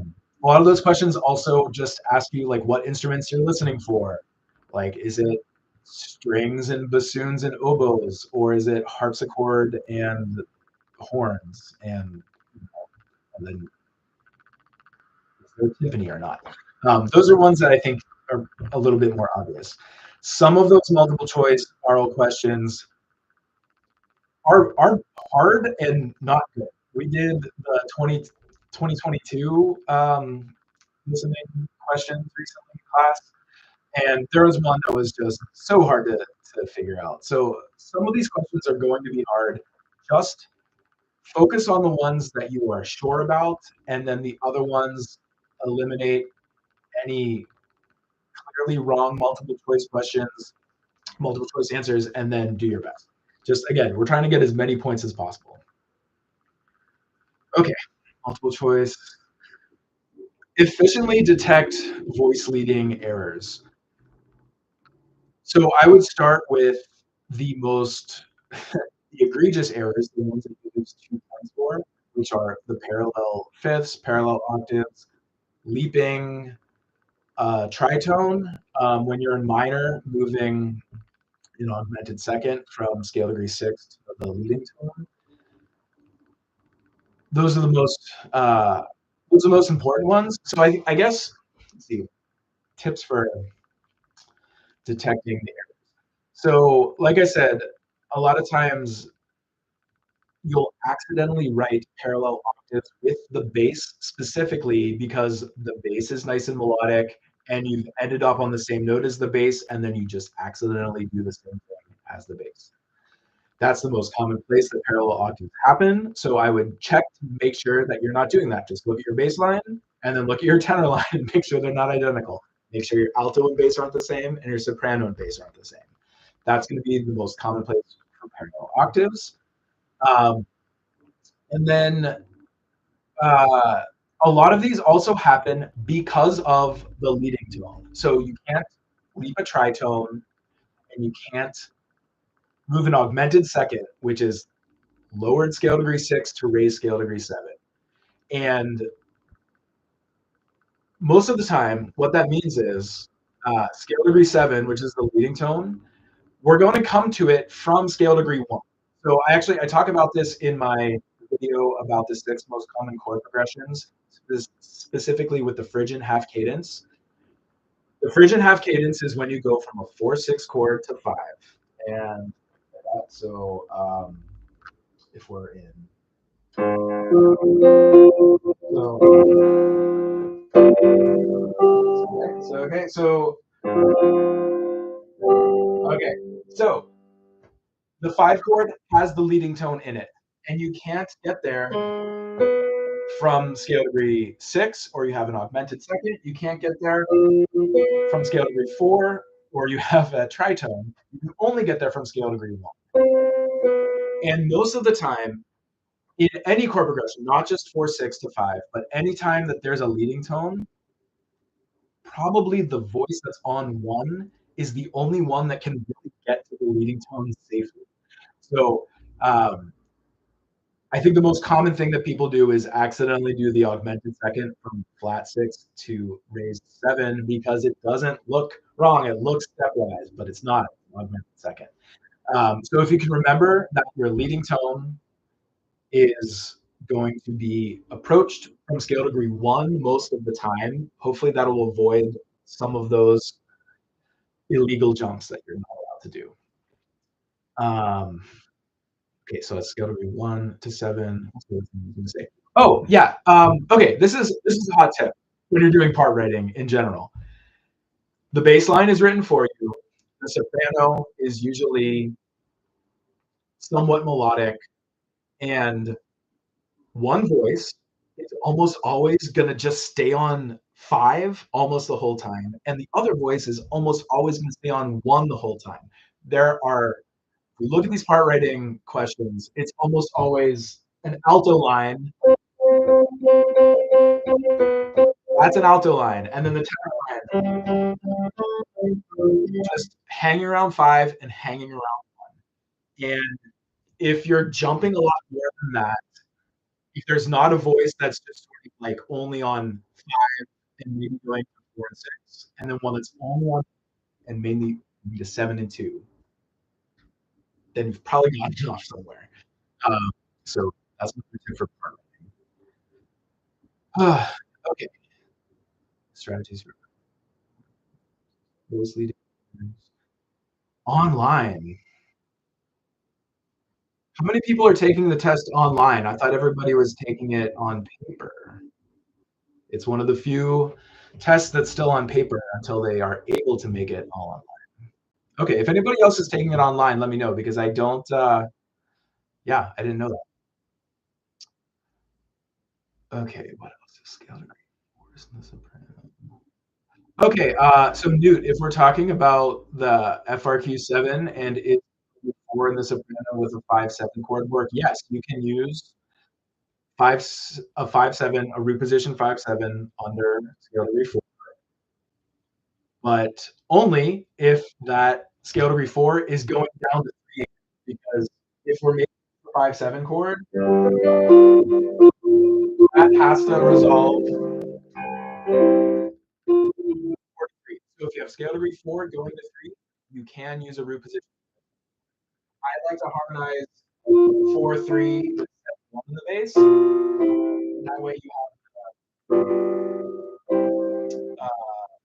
lot of those questions also just ask you like what instruments you're listening for. Like, is it strings and bassoons and oboes, or is it harpsichord and horns? And, and then is there timpani or not? Those are ones that I think are a little bit more obvious. Some of those multiple choice oral questions are hard and not good. We did the 2022 listening questions recently in class, and there was one that was just so hard to figure out. So some of these questions are going to be hard. Just focus on the ones that you are sure about, and then the other ones eliminate any clearly wrong multiple choice questions, multiple choice answers, and then do your best. Just again, we're trying to get as many points as possible. Okay, multiple choice. Efficiently detect voice leading errors. So I would start with the most the egregious errors, the ones that you lose 2 points for, which are the parallel fifths, parallel octaves, leaping tritone when you're in minor, moving in augmented second from scale degree 6 to the leading tone. Those are the most important ones. So I guess let's see tips for detecting the errors. So like I said, a lot of times you'll accidentally write parallel octaves with the bass specifically because the bass is nice and melodic and you've ended up on the same note as the bass, and then you just accidentally do the same thing as the bass. That's the most common place that parallel octaves happen. So I would check to make sure that you're not doing that. Just look at your bass line and then look at your tenor line and make sure they're not identical. Make sure your alto and bass aren't the same and your soprano and bass aren't the same. That's going to be the most common place for parallel octaves. And then a lot of these also happen because of the leading tone. So you can't leave a tritone and you can't move an augmented second, which is lowered scale degree 6 to raised scale degree 7. And most of the time, what that means is scale degree 7, which is the leading tone, we're going to come to it from scale degree 1. So I talk about this in my video about the 6 most common chord progressions, specifically with the Phrygian half cadence. The Phrygian half cadence is when you go from a 4/6 chord to 5. And so if we're in. So the 5 chord has the leading tone in it, and you can't get there from scale degree 6, or you have an augmented second. You can't get there from scale degree 4, or you have a tritone. You can only get there from scale degree 1. And most of the time, in any chord progression, not just 4/6 to 5, but anytime that there's a leading tone, probably the voice that's on 1 is the only one that can really get to the leading tone safely. So I think the most common thing that people do is accidentally do the augmented second from flat 6 to raised 7 because it doesn't look wrong. It looks stepwise, but it's not an augmented second. So if you can remember that your leading tone is going to be approached from scale degree 1 most of the time, hopefully that will avoid some of those illegal jumps that you're not allowed to do. Okay, so it's scale degree 1 to 7. Oh yeah. Okay, this is a hot tip when you're doing part writing in general. The bass line is written for you. The soprano is usually somewhat melodic, and one voice is almost always gonna just stay on 5 almost the whole time, and the other voice is almost always gonna stay on 1 the whole time. If we look at these part writing questions, it's almost always an alto line. That's an alto line, and then the tenor line just hanging around 5 and hanging around 1. And if you're jumping a lot more than that, if there's not a voice that's just sort of like only on 5 and maybe going to 4 and 6, and then one that's only on and mainly to 7 and 2, then you've probably gotten off somewhere. So that's my tip for part writing. Okay. Strategies for voice leading online. How many people are taking the test online? I thought everybody was taking it on paper. It's one of the few tests that's still on paper until they are able to make it all online. Okay, if anybody else is taking it online, let me know because I don't, yeah, I didn't know that. Okay, what else is scale degree? Okay, so Newt, if we're talking about the FRQ7 and it's 4 in the soprano with a 5/7 chord work, yes, you can use a 5/7, a root position 5/7 under scale degree 4, but only if that scale degree 4 is going down to 3, because if we're making a 5/7 chord, that has to resolve 4 to 3. So if you have scale degree 4 going to 3, you can use a root position. I like to harmonize 4/3 with 7/1 in the bass. That way you have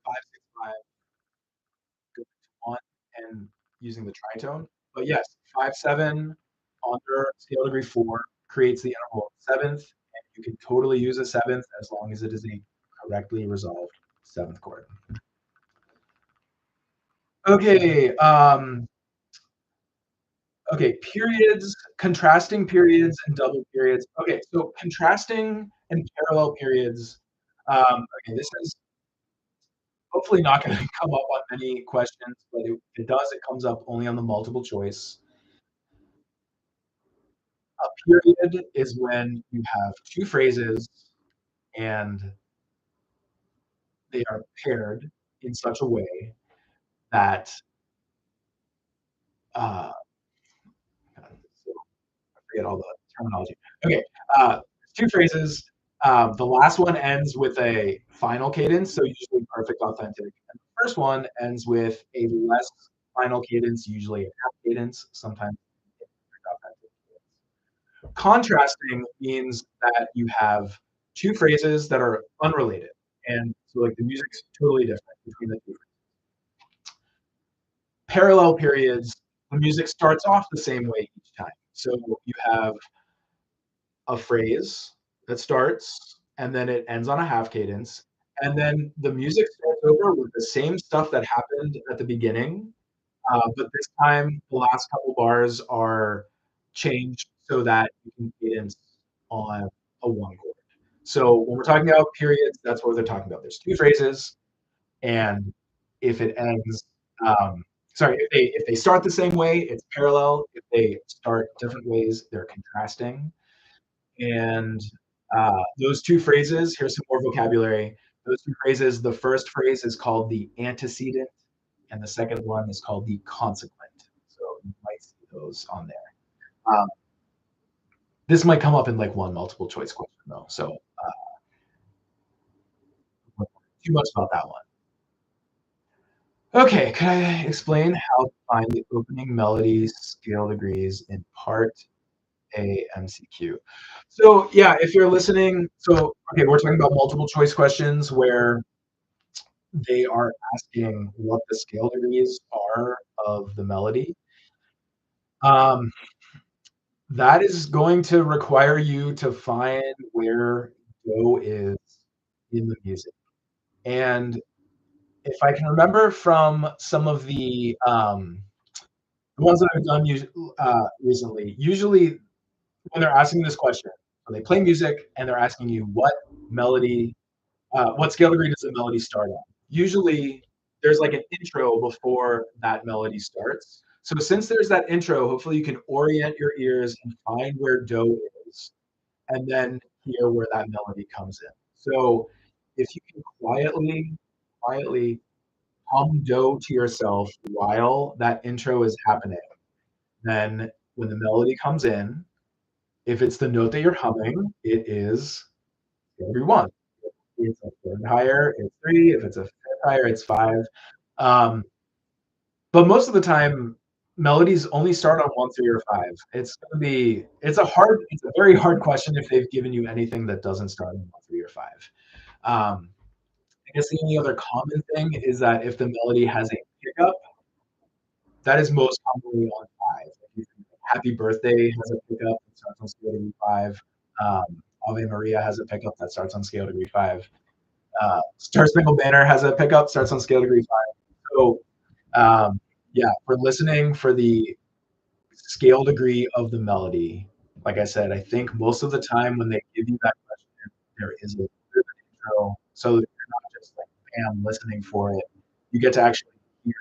5/6/5 go to 1 and using the tritone. But yes, 5/7 under scale degree 4 creates the interval of 7th, and you can totally use a 7th as long as it is a correctly resolved 7th chord. Okay. Okay. Periods, contrasting periods, and double periods. Okay. So contrasting and parallel periods. Okay. This is hopefully not going to come up on many questions, but if it does, it comes up only on the multiple choice. A period is when you have two phrases and they are paired in such a way that uh, so I forget all the terminology. Okay, uh, two phrases. The last one ends with a final cadence, so usually perfect authentic. And the first one ends with a less final cadence, usually a half cadence, sometimes perfect authentic. Contrasting means that you have two phrases that are unrelated, and so like the music's totally different between the two. Parallel periods, the music starts off the same way each time. So you have a phrase that starts and then it ends on a half cadence, and then the music starts over with the same stuff that happened at the beginning, but this time the last couple bars are changed so that you can cadence on a one chord. So when we're talking about periods, that's what they're talking about. There's two phrases, and if it ends, sorry, if they start the same way, it's parallel. If they start different ways, they're contrasting. And those two phrases, here's some more vocabulary. Those two phrases, the first phrase is called the antecedent, and the second one is called the consequent. So you might see those on there. This might come up in like one multiple choice question though, so too much about that one. Okay, can I explain how to find the opening melody scale degrees in part A MCQ? So yeah, if you're listening, so okay, we're talking about multiple choice questions where they are asking what the scale degrees are of the melody. Um, that is going to require you to find where do is in the music. And if I can remember from some of the ones that I've done recently, usually when they're asking this question, so they play music and they're asking you melody, what scale degree does the melody start on? Usually there's like an intro before that melody starts. So since there's that intro, hopefully you can orient your ears and find where do is, and then hear where that melody comes in. So if you can quietly hum do to yourself while that intro is happening, then when the melody comes in, if it's the note that you're humming, it is every one. If it's a third higher, it's three. If it's a fifth higher, it's five. Um, but most of the time, melodies only start on one, three, or five. It's a very hard question if they've given you anything that doesn't start on one, three, or five. Um, I guess the only other common thing is that if the melody has a pickup, that is most commonly on five. Happy Birthday has a pickup that starts on scale degree five. Ave Maria has a pickup that starts on scale degree five. Star Spangled Banner has a pickup, starts on scale degree five. So, um, yeah, for listening for the scale degree of the melody, like I said, I think most of the time when they give you that question, there is a bit of an intro, so that you're not just like bam listening for it. You get to actually hear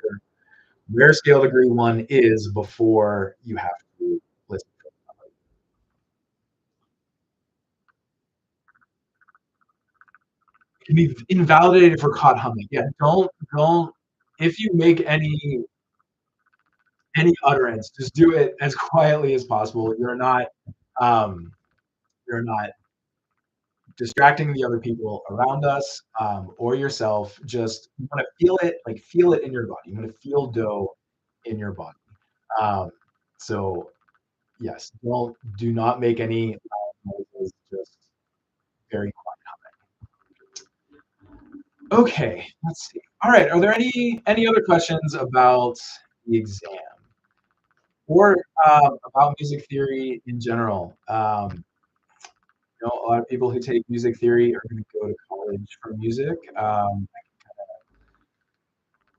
where scale degree one is before you have to listen to it. It can be invalidated for caught humming. Yeah, don't if you make any utterance, just do it as quietly as possible. Um, you're not distracting the other people around us or yourself. Just you want to feel it, like feel it in your body. You want to feel dough in your body. Um, so yes, do not make any noises. Just very quiet. Okay, let's see. All right, are there any other questions about the exam or about music theory in general? A lot of people who take music theory are going to go to college for music.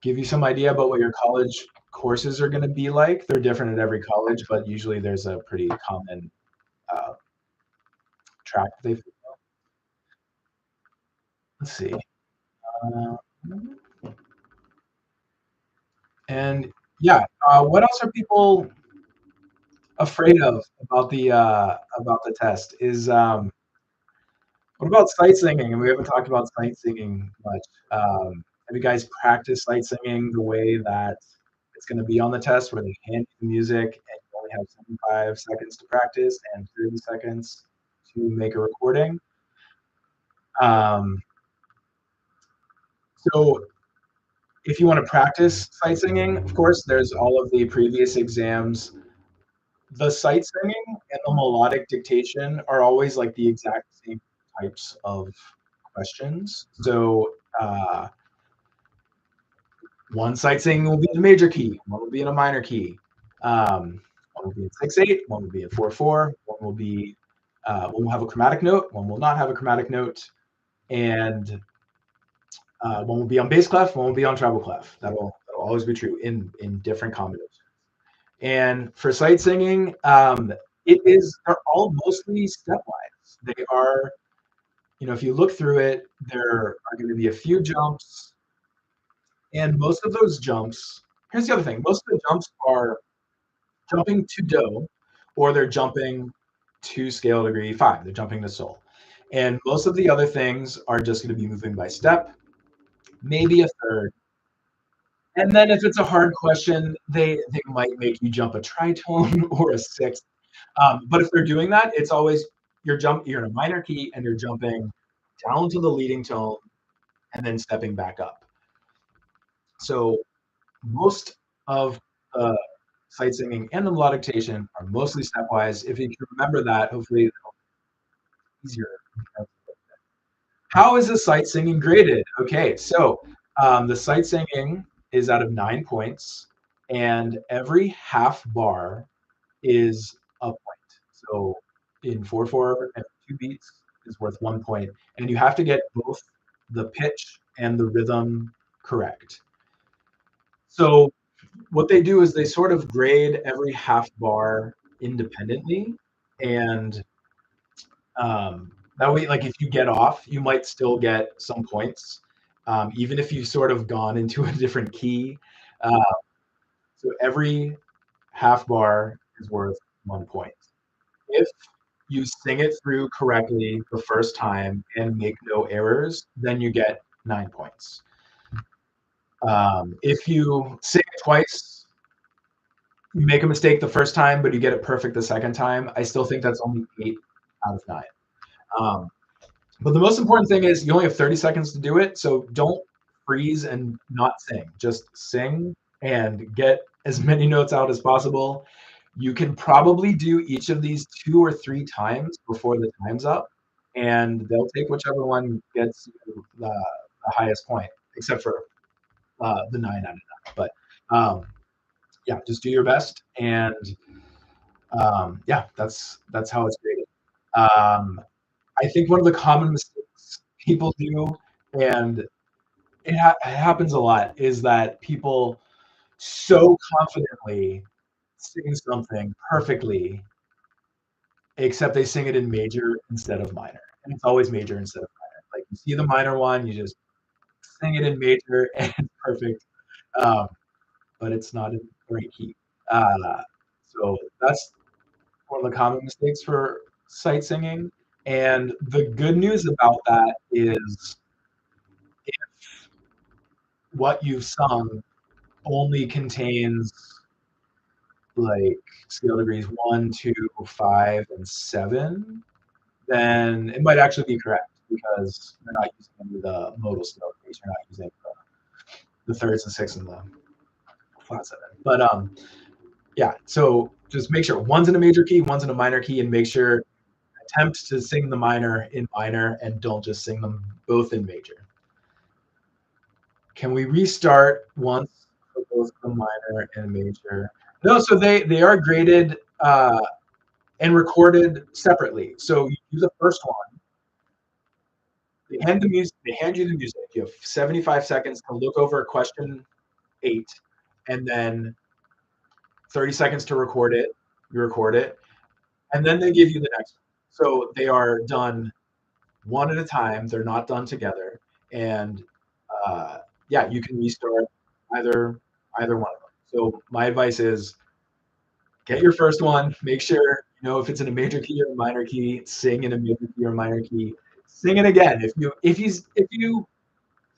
give you some idea about what your college courses are going to be like. They're different at every college, but usually there's a pretty common uh, track they. Let's see. Uh, and yeah, what else are people afraid of about the test? Is what about sight singing? And we haven't talked about sight singing much. Have you guys practiced sight singing the way that it's going to be on the test, where they hand you the music and you only have 75 seconds to practice and 30 seconds to make a recording? Um, so if you want to practice sight singing, of course, there's all of the previous exams. The sight singing and the melodic dictation are always like the exact same types of questions. So one sight singing will be in a major key, one will be in a minor key. One will be in 6/8, one will be in 4/4, one will have a chromatic note, one will not have a chromatic note, and one will be on bass clef, one will be on treble clef. That'll always be true in different combinations. And for sight singing, they're all mostly stepwise. They are, if you look through it, there are going to be a few jumps, and most of those jumps. Here's the other thing: most of the jumps are jumping to do, or they're jumping to scale degree 5. They're jumping to sol, and most of the other things are just going to be moving by step, maybe a third. And then if it's a hard question, they might make you jump a tritone or a sixth. But if they're doing that, it's always you're in a minor key and you're jumping down to the leading tone and then stepping back up. So most of the sight singing and the melodic dictation are mostly stepwise. If you can remember that, hopefully it'll be easier. How is the sight singing graded? Okay, so the sight singing is out of 9 points, and every half bar is a point. So in 4/4, and 2 beats is worth 1 point, and you have to get both the pitch and the rhythm correct. So what they do is they sort of grade every half bar independently, and that way, like if you get off, you might still get some points, even if you've sort of gone into a different key. Uh, so every half bar is worth 1 point. If you sing it through correctly the first time and make no errors, then you get 9 points. If you sing it twice, you make a mistake the first time, but you get it perfect the second time, I still think that's only 8 out of 9. But the most important thing is you only have 30 seconds to do it, so don't freeze and not sing. Just sing and get as many notes out as possible. You can probably do each of these 2 or 3 times before the time's up, and they'll take whichever one gets you the highest point, except for the 9 out of 9. But yeah, just do your best, and yeah, that's how it's graded. I think one of the common mistakes people do, and it happens a lot, is that people so confidently sing something perfectly, except they sing it in major instead of minor. And it's always major instead of minor. Like you see the minor one, you just sing it in major and it's perfect. Um, but it's not in the right key. So that's one of the common mistakes for sight singing. And the good news about that is if what you've sung only contains like scale degrees 1, 2, 5, and 7, then it might actually be correct because you're not using any of the modal scale degrees. You're not using the thirds and sixths and the flat 7. But yeah, so just make sure one's in a major key, one's in a minor key, and make sure attempt to sing the minor in minor and don't just sing them both in major. Can we restart once for both the minor and major? No, so they are graded and recorded separately. So you do the first one. They hand you the music. You have 75 seconds to look over a question 8, and then 30 seconds to record it. You record it, and then they give you the next one. So they are done one at a time. They're not done together, and uh, yeah, you can restart either either one of them. So my advice is get your first one. Make sure you know if it's in a major key or a minor key. Sing in a major key or minor key. Sing it again. If you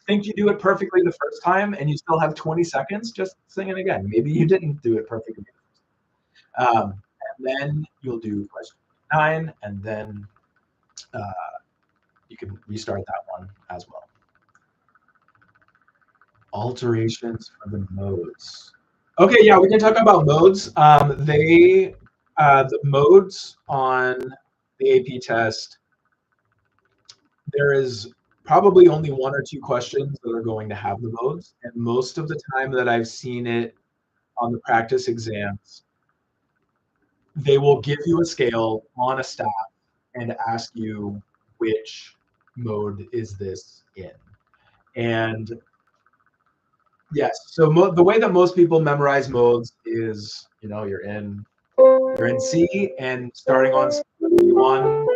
think you do it perfectly the first time and you still have 20 seconds, just sing it again. Maybe you didn't do it perfectly. And then you'll do question 9, and then uh, you can restart that one as well. Alterations for the modes. Okay, yeah, we can talk about modes. The modes on the AP test, there is probably only one or two questions that are going to have the modes, and most of the time that I've seen it on the practice exams, they will give you a scale on a staff and ask you which mode is this in. And yes, so the way that most people memorize modes is, you're in C, and starting on one,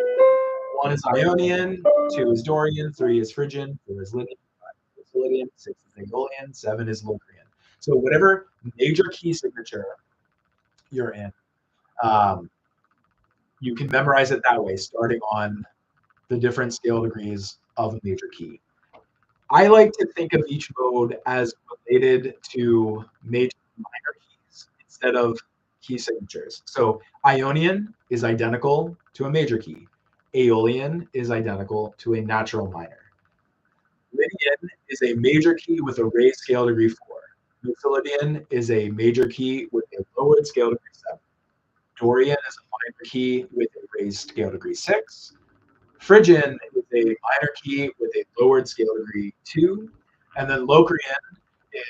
one is Ionian, two is Dorian, three is Phrygian, four is Lydian, five is Lydian, six is Aeolian, seven is Locrian. So whatever major key signature you're in, um, you can memorize it that way, starting on the different scale degrees of a major key. I like to think of each mode as related to major and minor keys instead of key signatures. So Ionian is identical to a major key. Aeolian is identical to a natural minor. Lydian is a major key with a raised scale degree 4. Mixolydian is a major key with a lowered scale degree 7. Dorian is a minor key with a raised scale degree 6. Phrygian is a minor key with a lowered scale degree 2. And then Locrian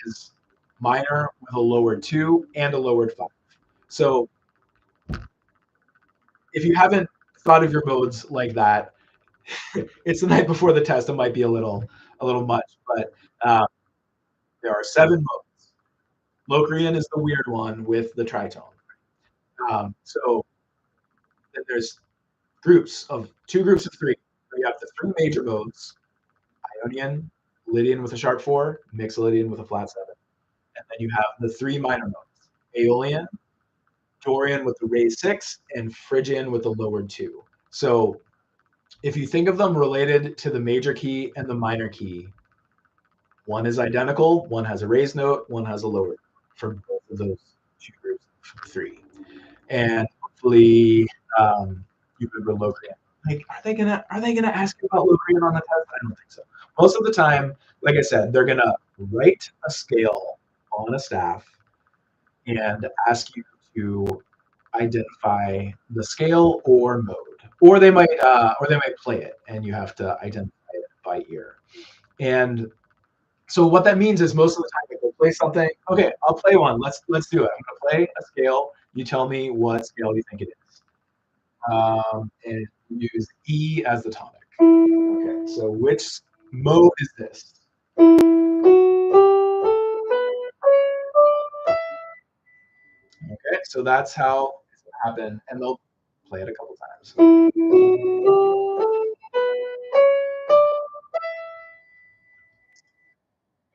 is minor with a lowered 2 and a lowered 5. So if you haven't thought of your modes like that, it's the night before the test. It might be a little much, but uh, there are 7 modes. Locrian is the weird one with the tritone. So then there's two groups of 3. So you have the 3 major modes: Ionian, Lydian with a sharp 4, Mixolydian with a flat 7. And then you have the 3 minor modes: Aeolian, Dorian with the raised 6, and Phrygian with the lowered 2. So if you think of them related to the major key and the minor key, one is identical, one has a raised note, one has a lowered for both of those 2 groups of 3. And hopefully you remember Locrian. Like, are they gonna ask you about Locrian on the test? I don't think so. Most of the time, like I said, they're gonna write a scale on a staff and ask you to identify the scale or mode, or they might play it, and you have to identify it by ear. And so what that means is most of the time, if they play something, okay, I'll play one. Let's do it. I'm gonna play a scale. You tell me what scale you think it is, and use E as the tonic. Okay, so which mode is this? Okay, so that's how it's gonna happen, and they'll play it a couple times.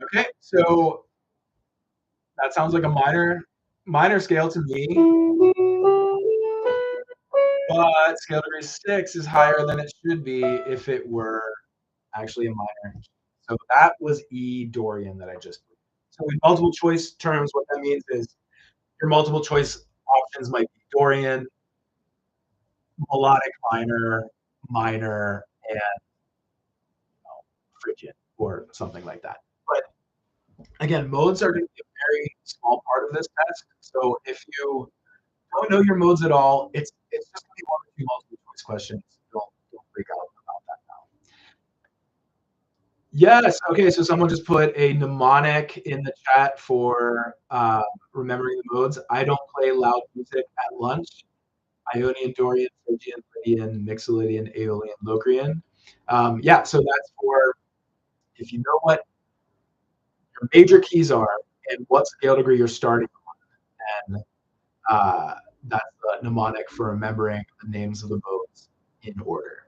Okay, so that sounds like a minor scale to me, but scale degree 6 is higher than it should be if it were actually a minor. So that was E Dorian that I just put. So in multiple choice terms, what that means is your multiple choice options might be Dorian, melodic minor, minor, and Phrygian or something like that. But again, modes are going to be a very small part of this test. So if you don't know your modes at all, it's just going to be one or two multiple choice questions. Don't freak out about that now. Yes. Okay. So someone just put a mnemonic in the chat for remembering the modes. I don't play loud music at lunch. Ionian, Dorian, Phrygian, Lydian, Mixolydian, Aeolian, Locrian. Yeah. So that's for if you know what your major keys are. and what scale degree you're starting on. And that's the mnemonic for remembering the names of the modes in order.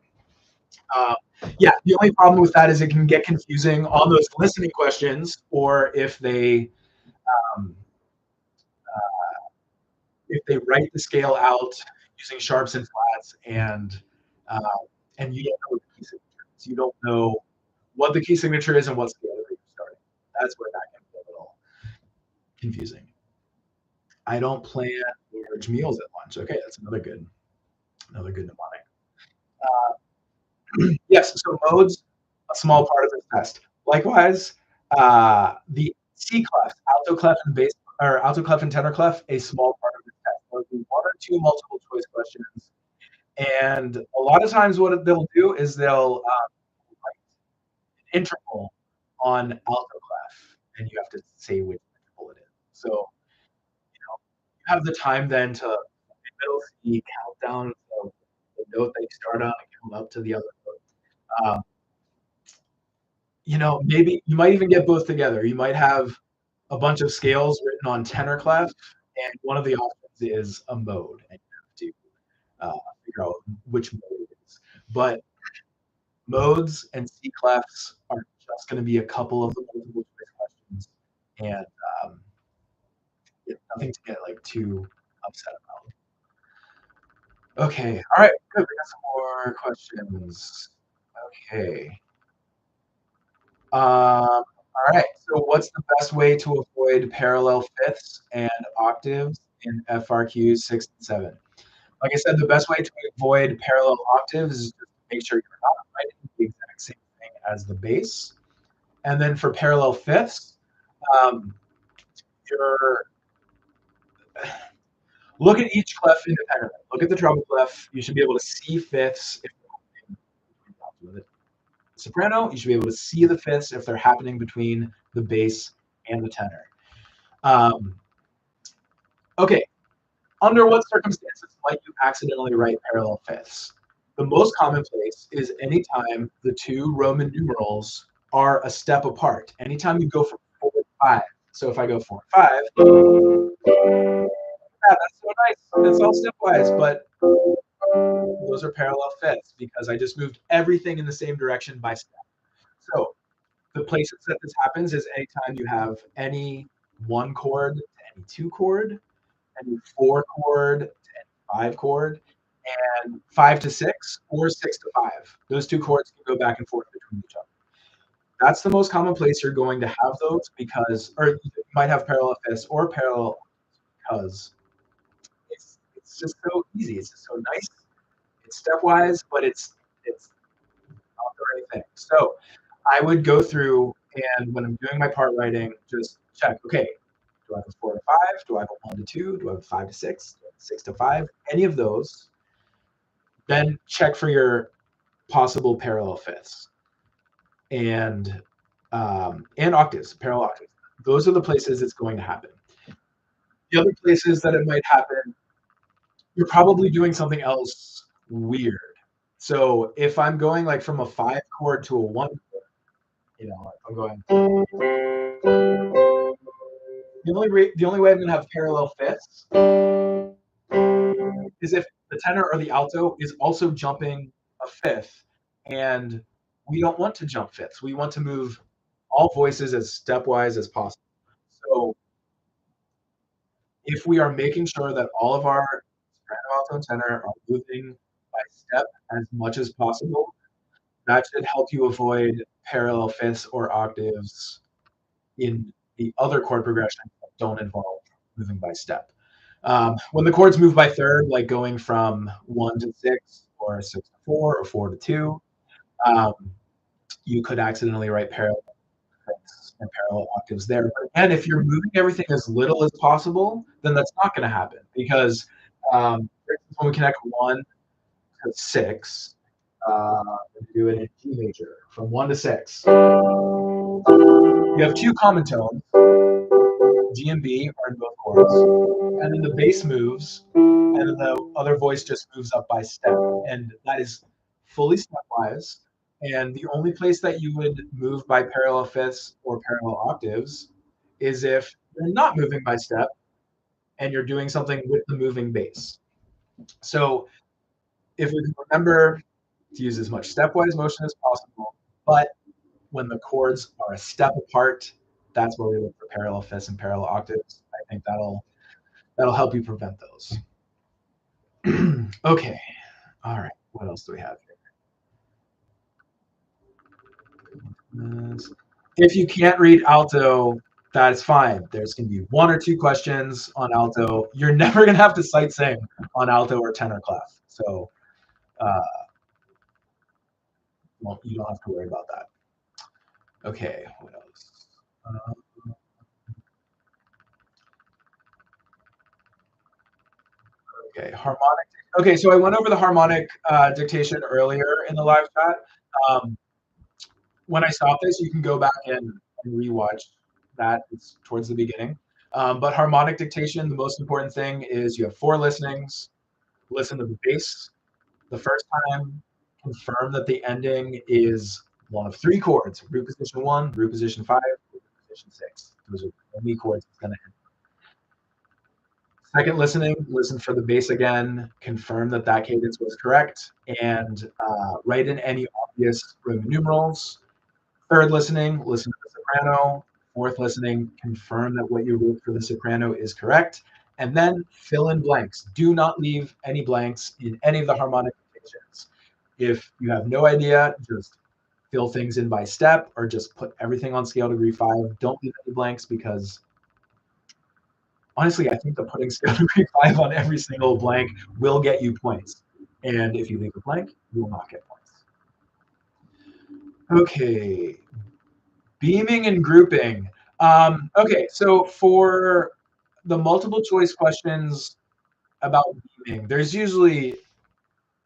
Um, yeah, the only problem with that is it can get confusing on those listening questions, or um, if they write the scale out using sharps and flats, uh, and you don't know what the key signature is. You don't know what the key signature is and what scale degree you're starting. That's where that can be a little confusing. I don't plan large meals at lunch. Okay, that's another good mnemonic. Yes, so modes, a small part of this test. Likewise, the C clef, alto clef and bass, or alto clef and tenor clef, a small part of this test. There'll be one or two multiple choice questions, and a lot of times what they'll do is they'll write an interval on alto clef, and you have to say which interval it is. So you have the time then to middle C countdown of the note that you start on and come up to the other note. Maybe you might even get both together. You might have a bunch of scales written on tenor clef, and one of the options is a mode, and you have to figure out which mode it is. But modes and C clefs are just going to be a couple of the multiple choice questions, and nothing to get like too upset about. Okay, all right, good. We got some more questions. Okay. All right. So, what's the best way to avoid parallel fifths and octaves in FRQs 6 and 7? Like I said, the best way to avoid parallel octaves is just to make sure you're not writing the exact same thing as the bass. And then for parallel fifths, um, you're look at each clef independently. Look at the treble clef. You should be able to see fifths if with it. Soprano, you should be able to see the fifths if they're happening between the bass and the tenor. Um, okay, under what circumstances might you accidentally write parallel fifths? The most commonplace is anytime the two Roman numerals are a step apart. Anytime you go from 4 to 5. So if I go 4 and 5, yeah, that's so nice. It's all stepwise, but those are parallel fifths because I just moved everything in the same direction by step. So the places that this happens is anytime you have any one chord to any two chord, any four chord to any five chord, and 5 to 6 or 6 to 5. Those two chords can go back and forth between each other. That's the most common place you're going to have those or you might have parallel fifths or parallel because it's just so easy. It's just so nice. It's stepwise, but it's not the right thing. So I would go through and when I'm doing my part writing, just check, okay, do I have a 4 to 5? Do I have a 1 to 2? Do I have a 5 to 6? Do I have a 6 to 5? Any of those. Then check for your possible parallel fifths and octaves, parallel octaves. Those are the places it's going to happen. The other places that it might happen, you're probably doing something else weird. So if I'm going like from a 5 chord to a 1 chord, if I'm going the only way I'm going to have parallel fifths is if the tenor or the alto is also jumping a fifth, and we don't want to jump fifths. We want to move all voices as stepwise as possible. So if we are making sure that all of our soprano, alto, and tenor are moving by step as much as possible, that should help you avoid parallel fifths or octaves in the other chord progressions that don't involve moving by step. When the chords move by third, like going from 1 to 6 or 6 to 4 or 4 to 2, um, you could accidentally write parallel fifths and parallel octaves there. But again, if you're moving everything as little as possible, then that's not going to happen because for instance, when we connect 1 to 6, do it in G major from 1 to 6. You have two common tones. G and B are in both chords, and then the bass moves, and then the other voice just moves up by step, and that is fully stepwise. And the only place that you would move by parallel fifths or parallel octaves is if you're not moving by step and you're doing something with the moving bass. So if we can remember to use as much stepwise motion as possible, but when the chords are a step apart, that's where we look for parallel fifths and parallel octaves. I think that'll help you prevent those. Okay. All right. What else do we have here? If you can't read alto, that's fine. There's going to be one or two questions on alto. You're never going to have to sight sing on alto or tenor clef. So well, you don't have to worry about that. Okay. What else? Okay. Harmonic. Okay. So I went over the harmonic dictation earlier in the live chat. Um, when I stop this, you can go back and rewatch that. It's towards the beginning. But harmonic dictation, the most important thing is you have 4 listenings. Listen to the bass the first time. Confirm that the ending is one of 3 chords: root position 1, root position 5, root position 6. Those are the only chords it's going to end. Second listening, listen for the bass again. Confirm that that cadence was correct, and write in any obvious Roman numerals. Third listening, listen to the soprano. Fourth listening, confirm that what you wrote for the soprano is correct. And then fill in blanks. Do not leave any blanks in any of the harmonic notations. If you have no idea, just fill things in by step or just put everything on scale degree 5. Don't leave any blanks because honestly, I think that putting scale degree 5 on every single blank will get you points. And if you leave a blank, you will not get points. Okay, beaming and grouping. Okay, so for the multiple choice questions about beaming, there's usually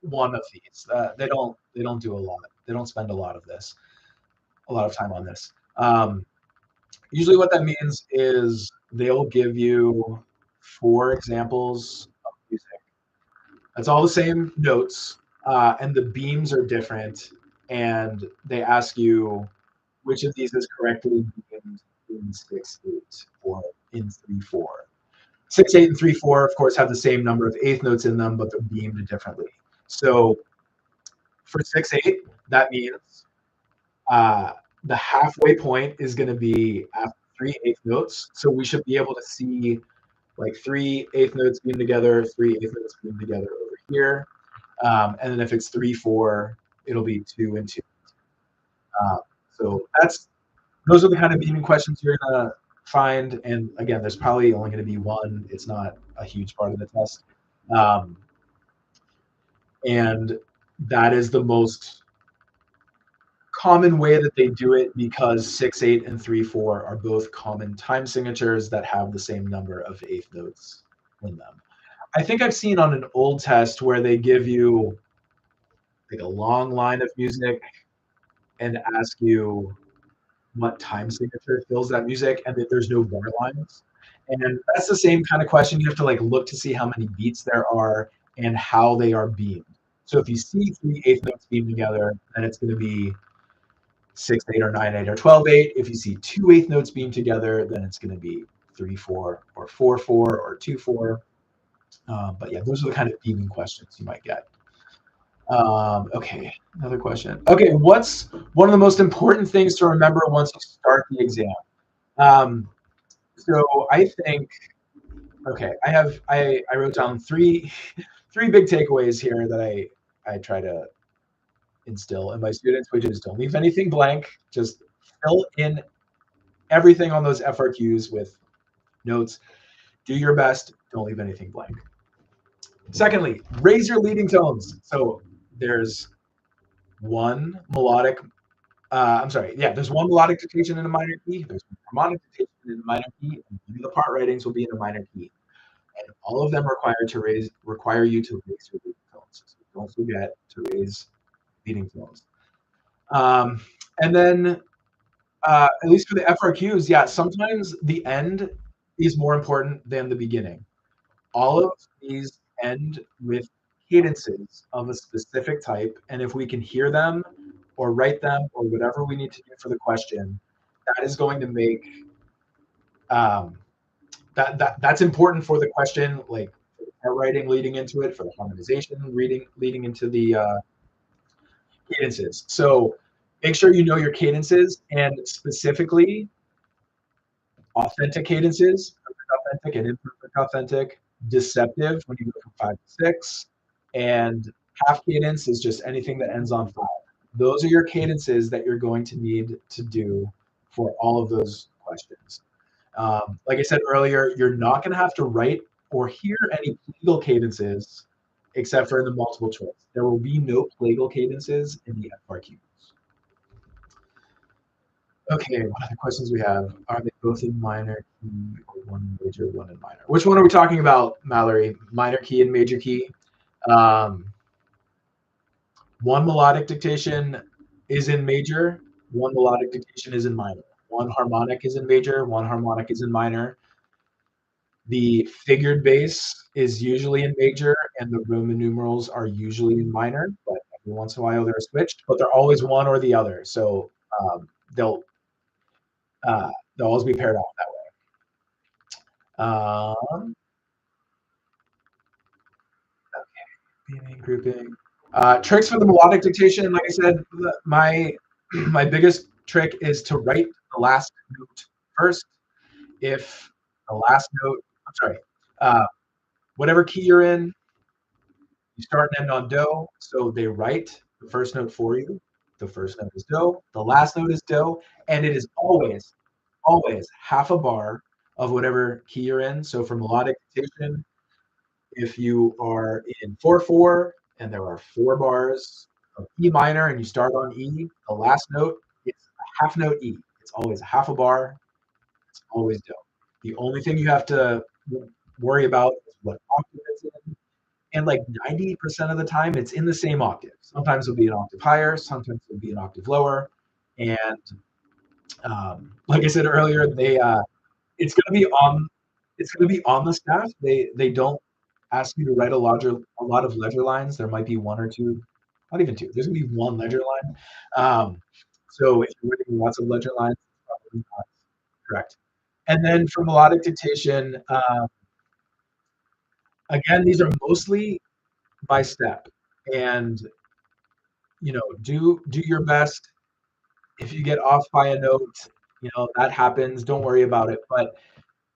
one of these. They don't do a lot. They don't spend a lot of time on this. Usually, what that means is they'll give you 4 examples of music. It's all the same notes, and the beams are different, and they ask you which of these is correctly beamed in 6/8 or in 3/4. 6/8 and 3/4, of course, have the same number of eighth notes in them, but they're beamed differently. So for 6/8, that means the halfway point is going to be after 3 eighth notes. So we should be able to see like 3 eighth notes beamed together, 3 eighth notes beamed together over here. And then if it's 3/4, it'll be 2 and 2. So those are the kind of beaming questions you're gonna find. And again, there's probably only going to be one. It's not a huge part of the test. And that is the most common way that they do it because 6/8 and 3/4 are both common time signatures that have the same number of eighth notes in them. I think I've seen on an old test where they give you like a long line of music and ask you what time signature fills that music, and that there's no bar lines. And that's the same kind of question. You have to like look to see how many beats there are and how they are beamed. So if you see 3 eighth notes beamed together, then it's going to be 6/8 or 9/8 or 12/8. If you see 2 eighth notes beamed together, then it's going to be 3/4 or 4/4 or 2/4. But yeah, those are the kind of beaming questions you might get. Okay, another question. Okay, what's one of the most important things to remember once you start the exam? So I think, okay, I wrote down three big takeaways here that I try to instill in my students, which is don't leave anything blank. Just fill in everything on those FRQs with notes. Do your best. Don't leave anything blank. Secondly, raise your leading tones. So there's one melodic. There's one melodic dictation in a minor key. There's one harmonic dictation in a minor key, and the part writings will be in a minor key. And all of them require you to raise your leading tones. So don't forget to raise leading tones. And then at least for the FRQs, yeah, sometimes the end is more important than the beginning. All of these end with cadences of a specific type, and if we can hear them or write them or whatever we need to do for the question, that is going to make that's important for the question, like for writing leading into it, for the harmonization reading leading into the cadences. So make sure you know your cadences, and specifically authentic cadences, perfect authentic and imperfect authentic, deceptive when you go from 5 to 6, and half cadence is just anything that ends on 5. Those are your cadences that you're going to need to do for all of those questions. Like I said earlier, you're not going to have to write or hear any plagal cadences except for in the multiple choice. There will be no plagal cadences in the FRQ. Okay, what other questions we have? Are they both in minor key or one major, one in minor? Which one are we talking about, Mallory? Minor key and major key? Um, one melodic dictation is in major, one melodic dictation is in minor. One harmonic is in major, one harmonic is in minor. The figured bass is usually in major, and the Roman numerals are usually in minor, but every once in a while they're switched, but they're always one or the other. So they'll uh, they'll always be paired off that way. Grouping. Tricks for the melodic dictation. Like I said, my my biggest trick is to write the last note first. If the last note, I'm sorry, uh, whatever key you're in, you start and end on do. So they write the first note for you. The first note is do. The last note is do, and it is always half a bar of whatever key you're in. So for melodic dictation, if you are in 4/4 and there are 4 bars of E minor and you start on E, the last note is a half note E. It's always a half a bar. It's always do. The only thing you have to worry about is what octave it's in. And like 90% of the time, it's in the same octave. Sometimes it'll be an octave higher, sometimes it'll be an octave lower. And like I said earlier, it's going to be on the staff. They don't ask you to write a lot of ledger lines. There might be one or two, not even two. There's gonna be one ledger line. So if you're writing lots of ledger lines, it's probably not correct. And then for melodic dictation, again, these are mostly by step, and do your best. If you get off by a note, that happens. Don't worry about it. But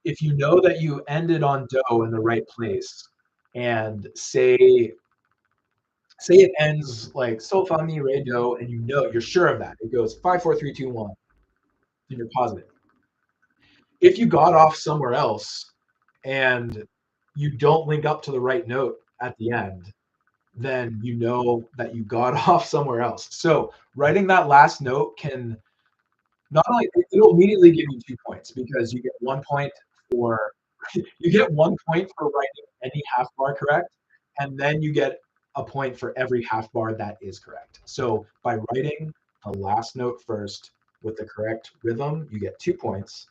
if you know that you ended on do in the right place, and say it ends like sol fa mi re do, and you're sure of that. It goes 5 4 3 2 1, and you're positive. If you got off somewhere else and you don't link up to the right note at the end, then you know that you got off somewhere else. So writing that last note can not only it'll immediately give you 2 points because you get 1 point for writing any half bar correct, and then you get a point for every half bar that is correct. So by writing the last note first with the correct rhythm, you get 2 points,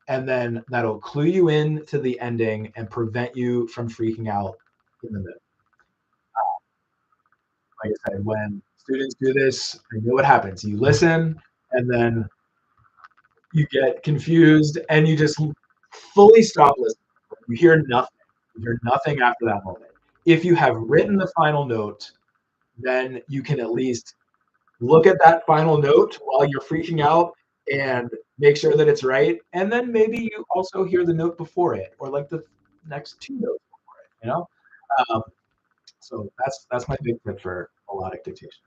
and then that'll clue you in to the ending and prevent you from freaking out in the middle. Like I said, when students do this, I know what happens. You listen, and then you get confused, and you just fully stop listening. You hear nothing. You hear nothing after that moment. If you have written the final note, then you can at least look at that final note while you're freaking out and make sure that it's right. And then maybe you also hear the note before it, or like the next 2 notes before it. Um, so that's my big tip for melodic dictation.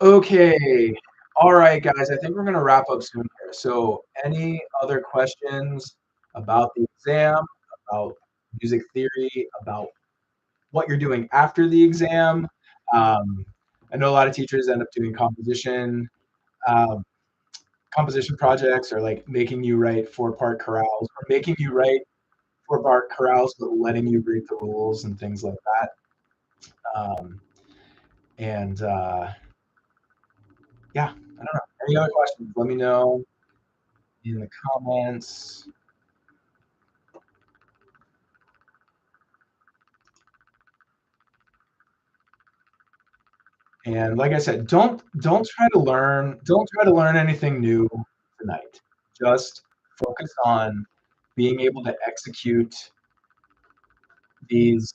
Okay. All right, guys. I think we're gonna wrap up soon here. So, any other questions about the exam, about music theory, about what you're doing after the exam? Um, I know a lot of teachers end up doing um, composition projects, or like making you write 4-part chorales, or making you write 4-part chorales, but letting you read the rules and things like that. Um, and yeah, I don't know. Any other questions? Let me know in the comments. And like I said, don't try to learn anything new tonight. Just focus on being able to execute these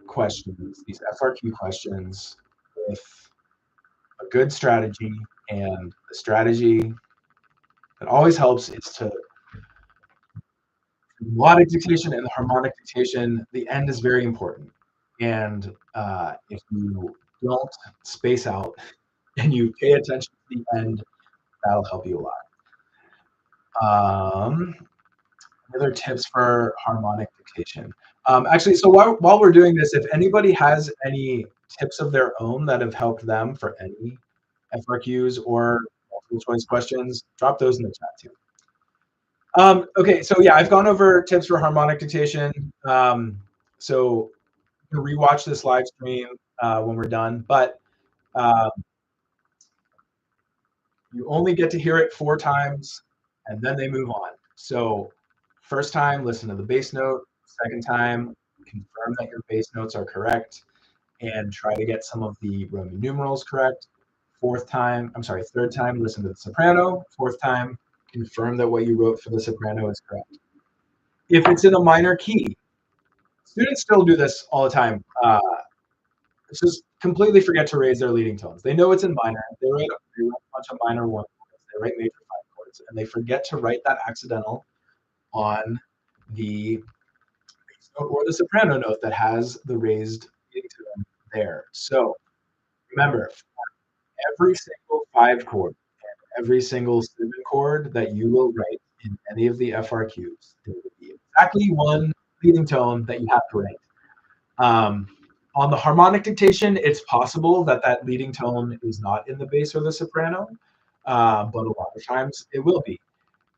questions, these FRQ questions, with a good strategy. And the strategy that always helps is to melodic dictation and the harmonic dictation. The end is very important. And if you don't space out and you pay attention to the end, that'll help you a lot. Other tips for harmonic dictation. Actually, so while we're doing this, if anybody has any tips of their own that have helped them for any FRQs or multiple choice questions, drop those in the chat too. Okay, so yeah, I've gone over tips for harmonic dictation. So you can rewatch this live stream when we're done, but um, you only get to hear it 4 times, and then they move on. So first time, listen to the bass note. Second time, confirm that your bass notes are correct and try to get some of the Roman numerals correct. Third time, listen to the soprano. Fourth time, confirm that what you wrote for the soprano is correct. If it's in a minor key, students still do this all the time. Just completely forget to raise their leading tones. They know it's in minor. They write a bunch of minor 1 chords. They write major 5 chords, and they forget to write that accidental on the bass note or the soprano note that has the raised leading tone there. So remember, every single 5 chord and every single 7 chord that you will write in any of the FRQs, there will be exactly 1 leading tone that you have to write. On the harmonic dictation, it's possible that that leading tone is not in the bass or the soprano, but a lot of times it will be.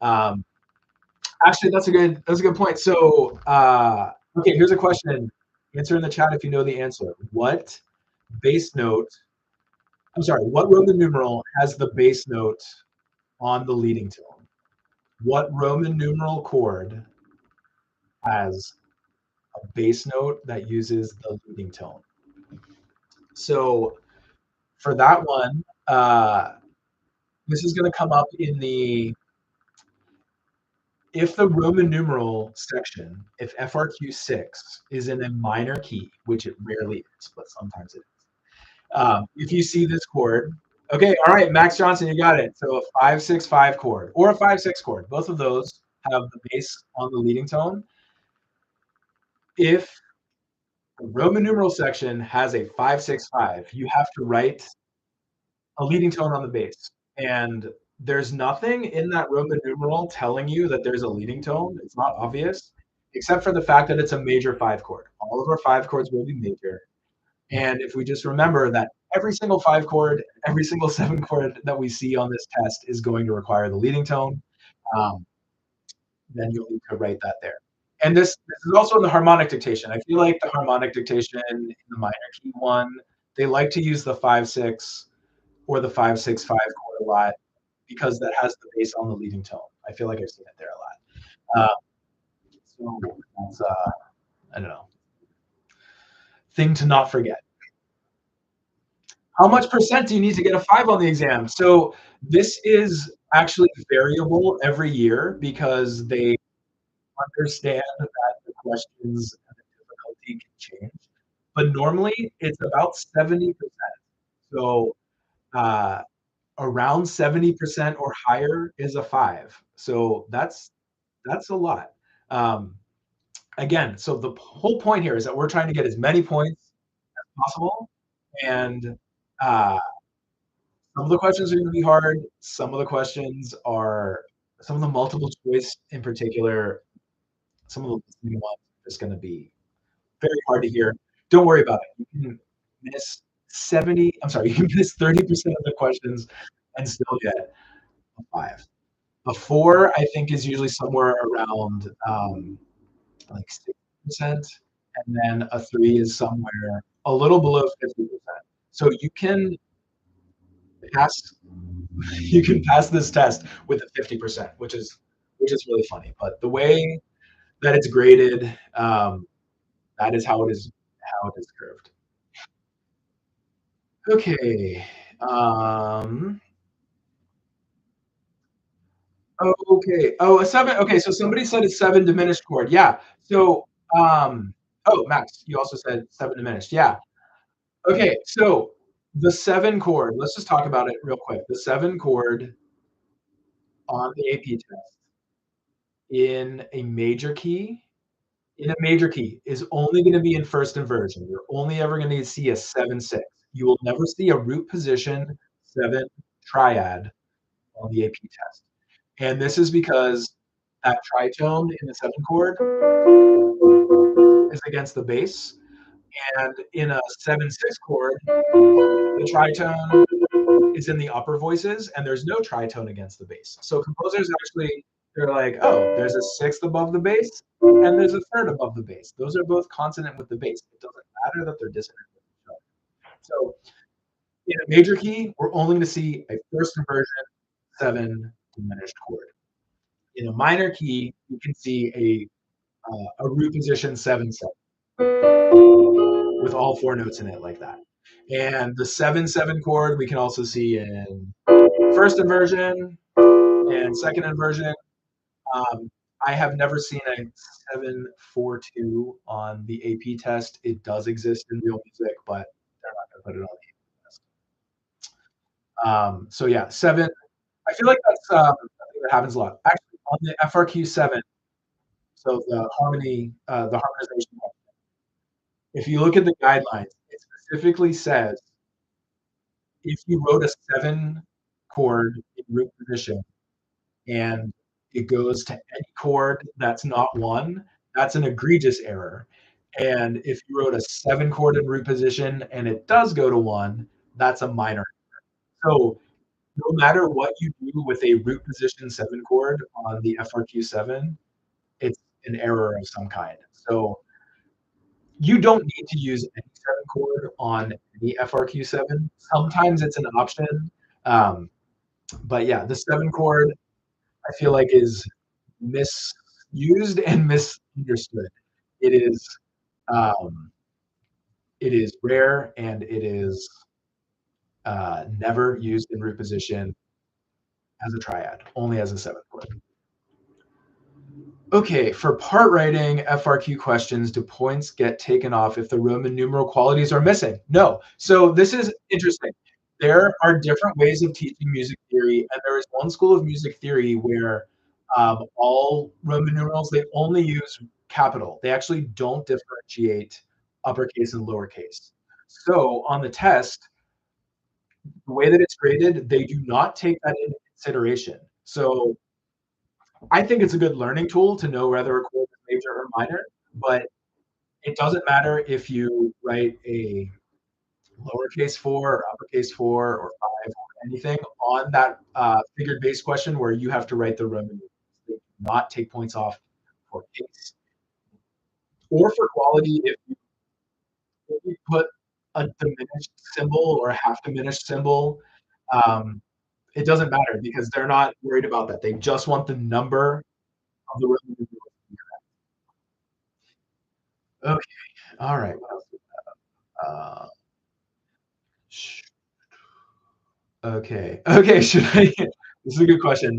Actually, that's a good point. So, okay, here's a question. Answer in the chat if you know the answer. What bass note? I'm sorry. What Roman numeral has the bass note on the leading tone? What Roman numeral chord has a bass note that uses the leading tone? So for that one, this is going to come up in if the Roman numeral section, if FRQ 6 is in a minor key, which it rarely is, but sometimes it is. If you see this chord, okay, all right, Max Johnson, you got it. So a 5-6-5 chord or a 5-6 chord, both of those have the bass on the leading tone. If the Roman numeral section has a 5-6-5, you have to write a leading tone on the bass. And there's nothing in that Roman numeral telling you that there's a leading tone. It's not obvious, except for the fact that it's a major 5 chord. All of our 5 chords will be major. And if we just remember that every single 5 chord, every single 7 chord that we see on this test is going to require the leading tone, then you'll need to write that there. And this is also in the harmonic dictation. I feel like the harmonic dictation in the minor key one, they like to use the 5-6 or the 5-6-5 chord a lot because that has the bass on the leading tone. I feel like I've seen it there a lot. So that's I don't know, thing to not forget. How much percent do you need to get a 5 on the exam? So this is actually variable every year because they understand that the questions and the difficulty can change. But normally it's about 70%. So around 70% or higher is a 5. So that's a lot. Again, so the whole point here is that we're trying to get as many points as possible, and some of the questions are going to be hard. Some of the questions are some of the multiple choice in particular. Some of the listening ones are just going to be very hard to hear. Don't worry about it. You can miss 70. I'm sorry, you can miss 30% of the questions and still get a 5. A 4, I think, is usually somewhere around like 60%, and then a 3 is somewhere a little below 50%. So pass you can pass this test with a 50%, which is really funny. But the way that it's graded, that is how it is curved. Okay. Oh, okay. Oh, a seven. Okay, so somebody said a seven diminished chord. Yeah. So, oh, Max, you also said seven diminished. Yeah. Okay, so the seven chord. Let's just talk about it real quick. The seven chord on the AP test in a major key, is only going to be in first inversion. You're only ever going to see a 7/6. You will never see a root position 7 triad on the AP test. And this is because that tritone in the 7 chord is against the bass, and in a 7/6 chord, the tritone is in the upper voices, and there's no tritone against the bass. So composers actually, they're like, oh, there's a sixth above the bass, and there's a third above the bass. Those are both consonant with the bass. It doesn't matter that they're dissonant with each other. So in a major key, we're only going to see a first inversion 7 diminished chord. In a minor key, you can see a root position 7/7 with all four notes in it like that. And the 7/7 chord we can also see in first inversion and second inversion. Um, I have never seen a 7/4/2 on the AP test. It does exist in real music, but they're not going to put it on the AP test. So yeah, seven. I feel like that's something that happens a lot. Actually, on the FRQ7, so the harmonization. If you look at the guidelines, it specifically says if you wrote a seven chord in root position and it goes to any chord that's not one, that's an egregious error. And if you wrote a seven chord in root position and it does go to one, that's a minor. So no matter what you do with a root position seven chord on the FRQ7, it's an error of some kind. So you don't need to use any seven chord on any FRQ7. Sometimes it's an option. Um, but yeah, the seven chord I feel like is misused and misunderstood. It is um, it is rare and it is never used in root position as a triad, only as a seventh chord. Okay, for part writing FRQ questions, do points get taken off if the Roman numeral qualities are missing? No. So this is interesting. There are different ways of teaching music theory, and there is one school of music theory where all Roman numerals, they only use capital. They actually don't differentiate uppercase and lowercase. So on the test, the way that it's graded, they do not take that into consideration. So I think it's a good learning tool to know whether a chord is major or minor, but it doesn't matter if you write a lowercase 4 or uppercase 4 or 5 or anything on that figured bass question where you have to write the Roman numerals. They do not take points off for case or for quality if you put a diminished symbol or a half diminished symbol. Um, it doesn't matter because they're not worried about that. They just want the number of the Roman numerals. Okay, all right. What else? Uh, okay. Okay. Should I? This is a good question,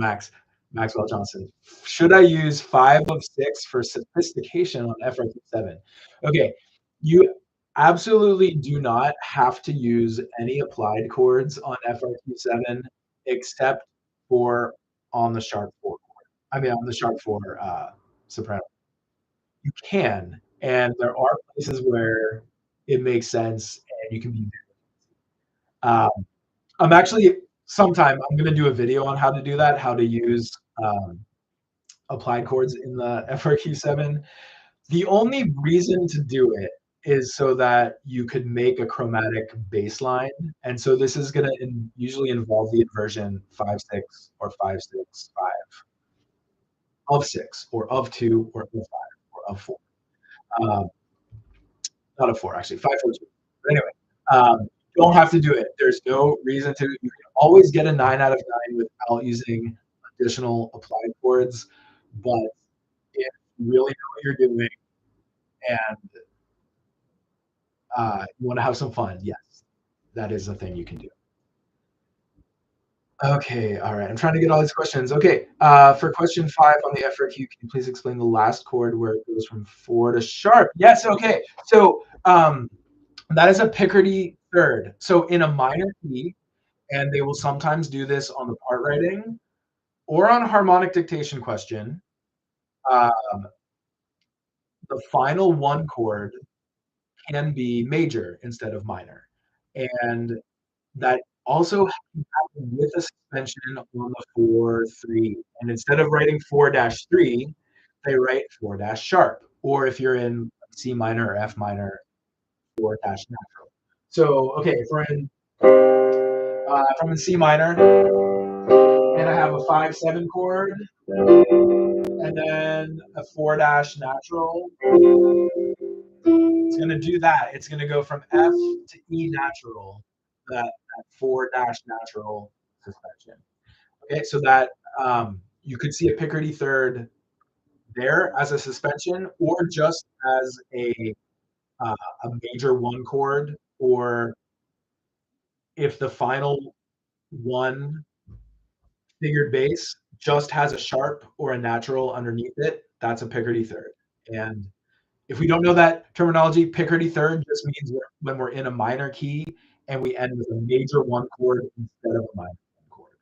Maxwell Johnson. Should I use 5 of 6 for sophistication on FRQ7? Okay. You absolutely do not have to use any applied chords on FRQ7 except for on the sharp 4 chord. I mean, on the sharp 4 soprano. You can, and there are places where it makes sense and you can be. Um, I'm actually sometime I'm gonna do a video on how to do that, how to use applied chords in the FRQ7. The only reason to do it is so that you could make a chromatic bass line, and so this is gonna usually involve the inversion 5/6 or 5/6/5 of 6 or of 2 or of 5 or of 4. Um, Not of 4 actually, 5/4/2. But anyway, you don't have to do it. There's no reason to. You can always get a 9 out of 9 without using additional applied chords, but if you really know what you're doing and you want to have some fun, yes, that is a thing you can do. Okay, all right. I'm trying to get all these questions. Okay, for question 5 on the FRQ, can you please explain the last chord where it goes from 4 to sharp? Yes, okay. So that is a Picardy third. So in a minor key, and they will sometimes do this on the part writing or on a harmonic dictation question, uh, the final one chord can be major instead of minor. And that also happen with a suspension on the 4/3. And instead of writing 4-3, they write 4 sharp. Or if you're in C minor or F minor, 4 natural. So, okay, if I'm in C minor and I have a 5/7 chord and then a 4 natural, it's going to do that. It's going to go from F to E natural, that 4 natural suspension. Okay, so that you could see a Picardy third there as a suspension, or just as a major one chord, or if the final one figured bass just has a sharp or a natural underneath it, that's a Picardy third. And if we don't know that terminology, Picardy third just means when we're in a minor key and we end with a major one chord instead of a minor one chord.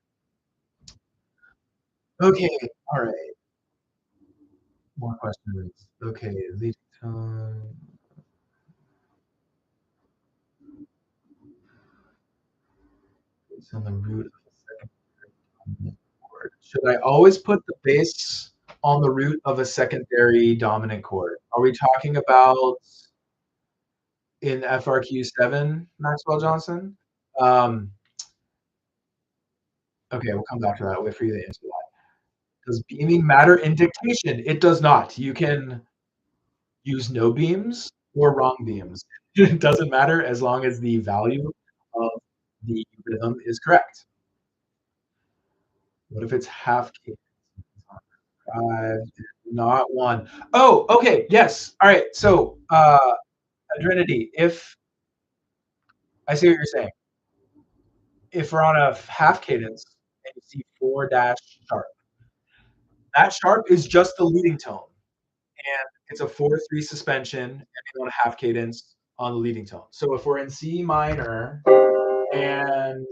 Okay, all right. More questions. Okay, leading tone. It's on the root of the second dominant chord. Should I always put the bass on the root of a secondary dominant chord? Are we talking about in FRQ7, Maxwell Johnson? Um, okay, we'll come back to that. I'll wait for you to answer that. Does beaming matter in dictation? It does not. You can use no beams or wrong beams. It doesn't matter as long as the value of the rhythm is correct. What if it's half cadence? 5, not 1. Oh, okay, yes. All right. So, Adrinity, if I see what you're saying, if we're on a half cadence and you see 4 sharp, that sharp is just the leading tone, and it's a 4/3 suspension, and you want a half cadence on the leading tone. So if we're in C minor, and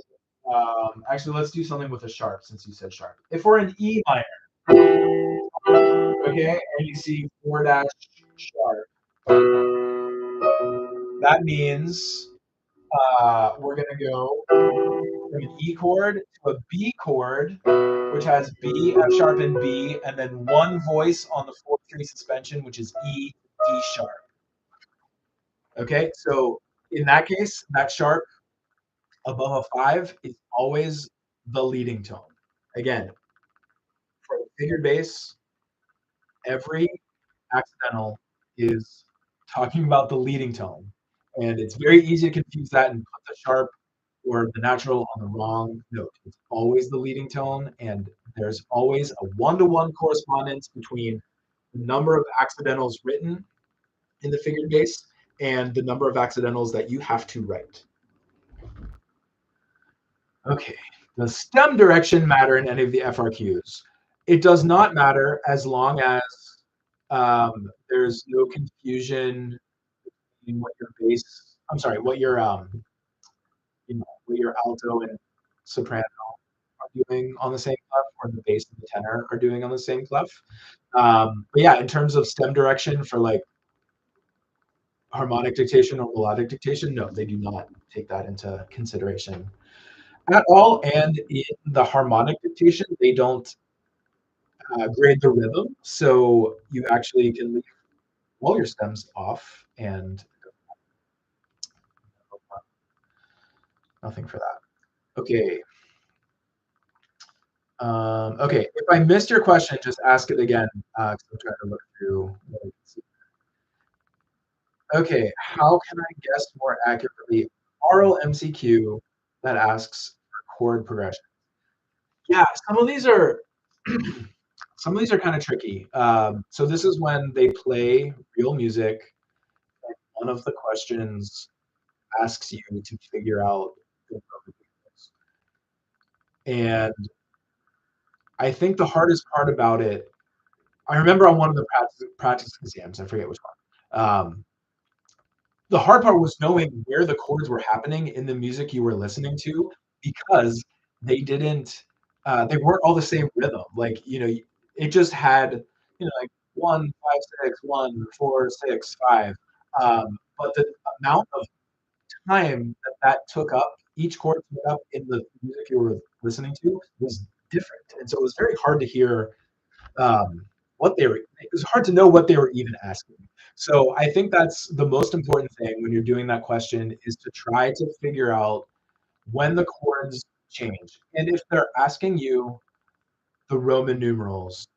actually, let's do something with a sharp since you said sharp. If we're in E minor, okay, and you see 4 sharp, that means we're going to go from an E chord to a B chord, which has B, F sharp, and B, and then one voice on the 4/3 suspension, which is E, D sharp. Okay, so in that case, that sharp above a 5 is always the leading tone. Again, for the figured bass, every accidental is talking about the leading tone. And it's very easy to confuse that and put the sharp or the natural on the wrong note. It's always the leading tone, and there's always a one-to-one correspondence between the number of accidentals written in the figured bass and the number of accidentals that you have to write. Okay, does stem direction matter in any of the FRQs? It does not matter as long as there's no confusion in what your bass, I'm sorry, what your alto and soprano are doing on the same clef, or the bass and the tenor are doing on the same clef. But yeah, in terms of stem direction for like harmonic dictation or melodic dictation, no, they do not take that into consideration at all. And in the harmonic dictation, they don't grade the rhythm, so you actually can leave all your stems off and nothing for that. Okay. Okay, if I missed your question, just ask it again, 'cause I'm trying to look through what I can see. Okay, how can I guess more accurately oral MCQ that asks for chord progression? Yeah, some of these are kind of tricky. So this is when they play real music, and one of the questions asks you to figure out the And I think the hardest part about it, I remember on one of the practice exams, I forget which one. The hard part was knowing where the chords were happening in the music you were listening to because they didn't, they weren't all the same rhythm. Like, it just had, like 1 5 6 1 4 6 5. But the amount of time that took up, each chord took up in the music you were listening to was different. And so it was very hard to hear what they were, it was hard to know what they were even asking. So I think that's the most important thing when you're doing that question is to try to figure out when the chords change. And if they're asking you the Roman numerals,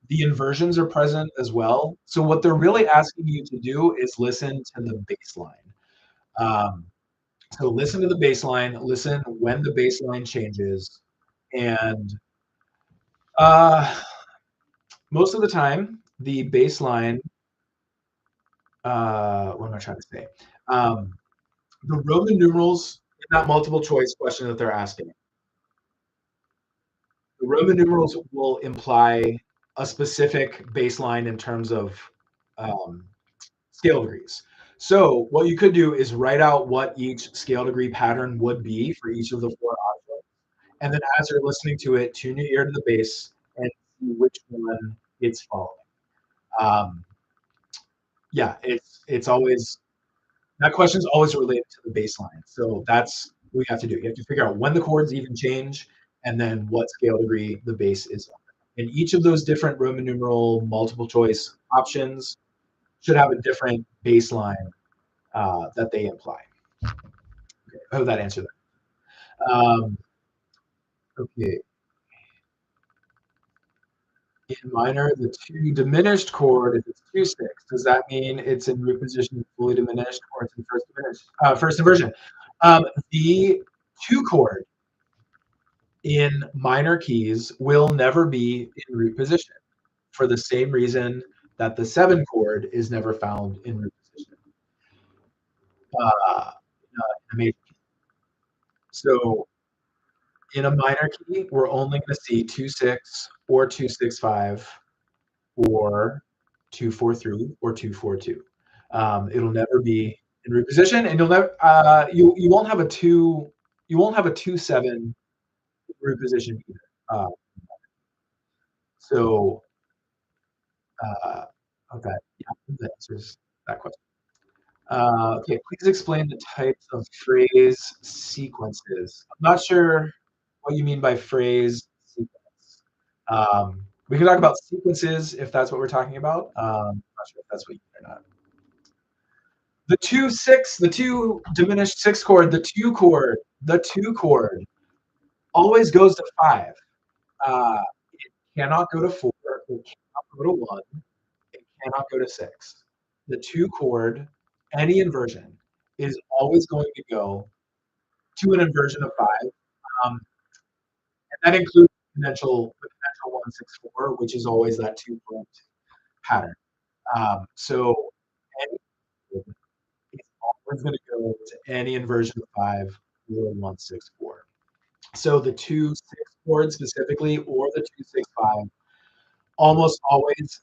the inversions are present as well. So what they're really asking you to do is listen to the bass line. Um, so listen to the bass line, listen when the bass line changes, and uh, most of the time, the bass line, what am I trying to say? Um, the Roman numerals in that multiple choice question that they're asking, the Roman numerals will imply a specific baseline in terms of um, scale degrees. So what you could do is write out what each scale degree pattern would be for each of the four options. And then as you're listening to it, tune your ear to the bass and see which one it's following. Um, yeah, it's always that question is always related to the baseline. So that's what you have to do. You have to figure out when the chords even change and then what scale degree the bass is on. And each of those different Roman numeral multiple choice options should have a different baseline that they imply. Okay, I hope that answered that. Okay. In minor, the two diminished chord, if it's 2/6, does that mean it's in root position fully diminished or it's in first diminished? First inversion. The two chord in minor keys will never be in root position for the same reason that the 7 chord is never found in root position. Uh, in a major key. So in a minor key, we're only going to see 2/6 or 2/6/5 or 2/4/3 or 2/4/2. It'll never be in root position, and you'll never you won't have a 2/7 root position either. So okay, yeah, that answers that question. Okay, please explain the types of phrase sequences. I'm not sure what you mean by phrase sequence. We can talk about sequences if that's what we're talking about. I'm not sure if that's what you mean or not. The two diminished six chord, the two chord always goes to 5. It cannot go to 4. It cannot go to 1. It cannot go to 6. The two chord, any inversion, is always going to go to an inversion of 5. And that includes the potential 1 6 4, which is always that 2 point pattern. So any is always going to go to any inversion of 5 or 1 6 4. So the 2 6 chord specifically, or the 2 6 5, almost always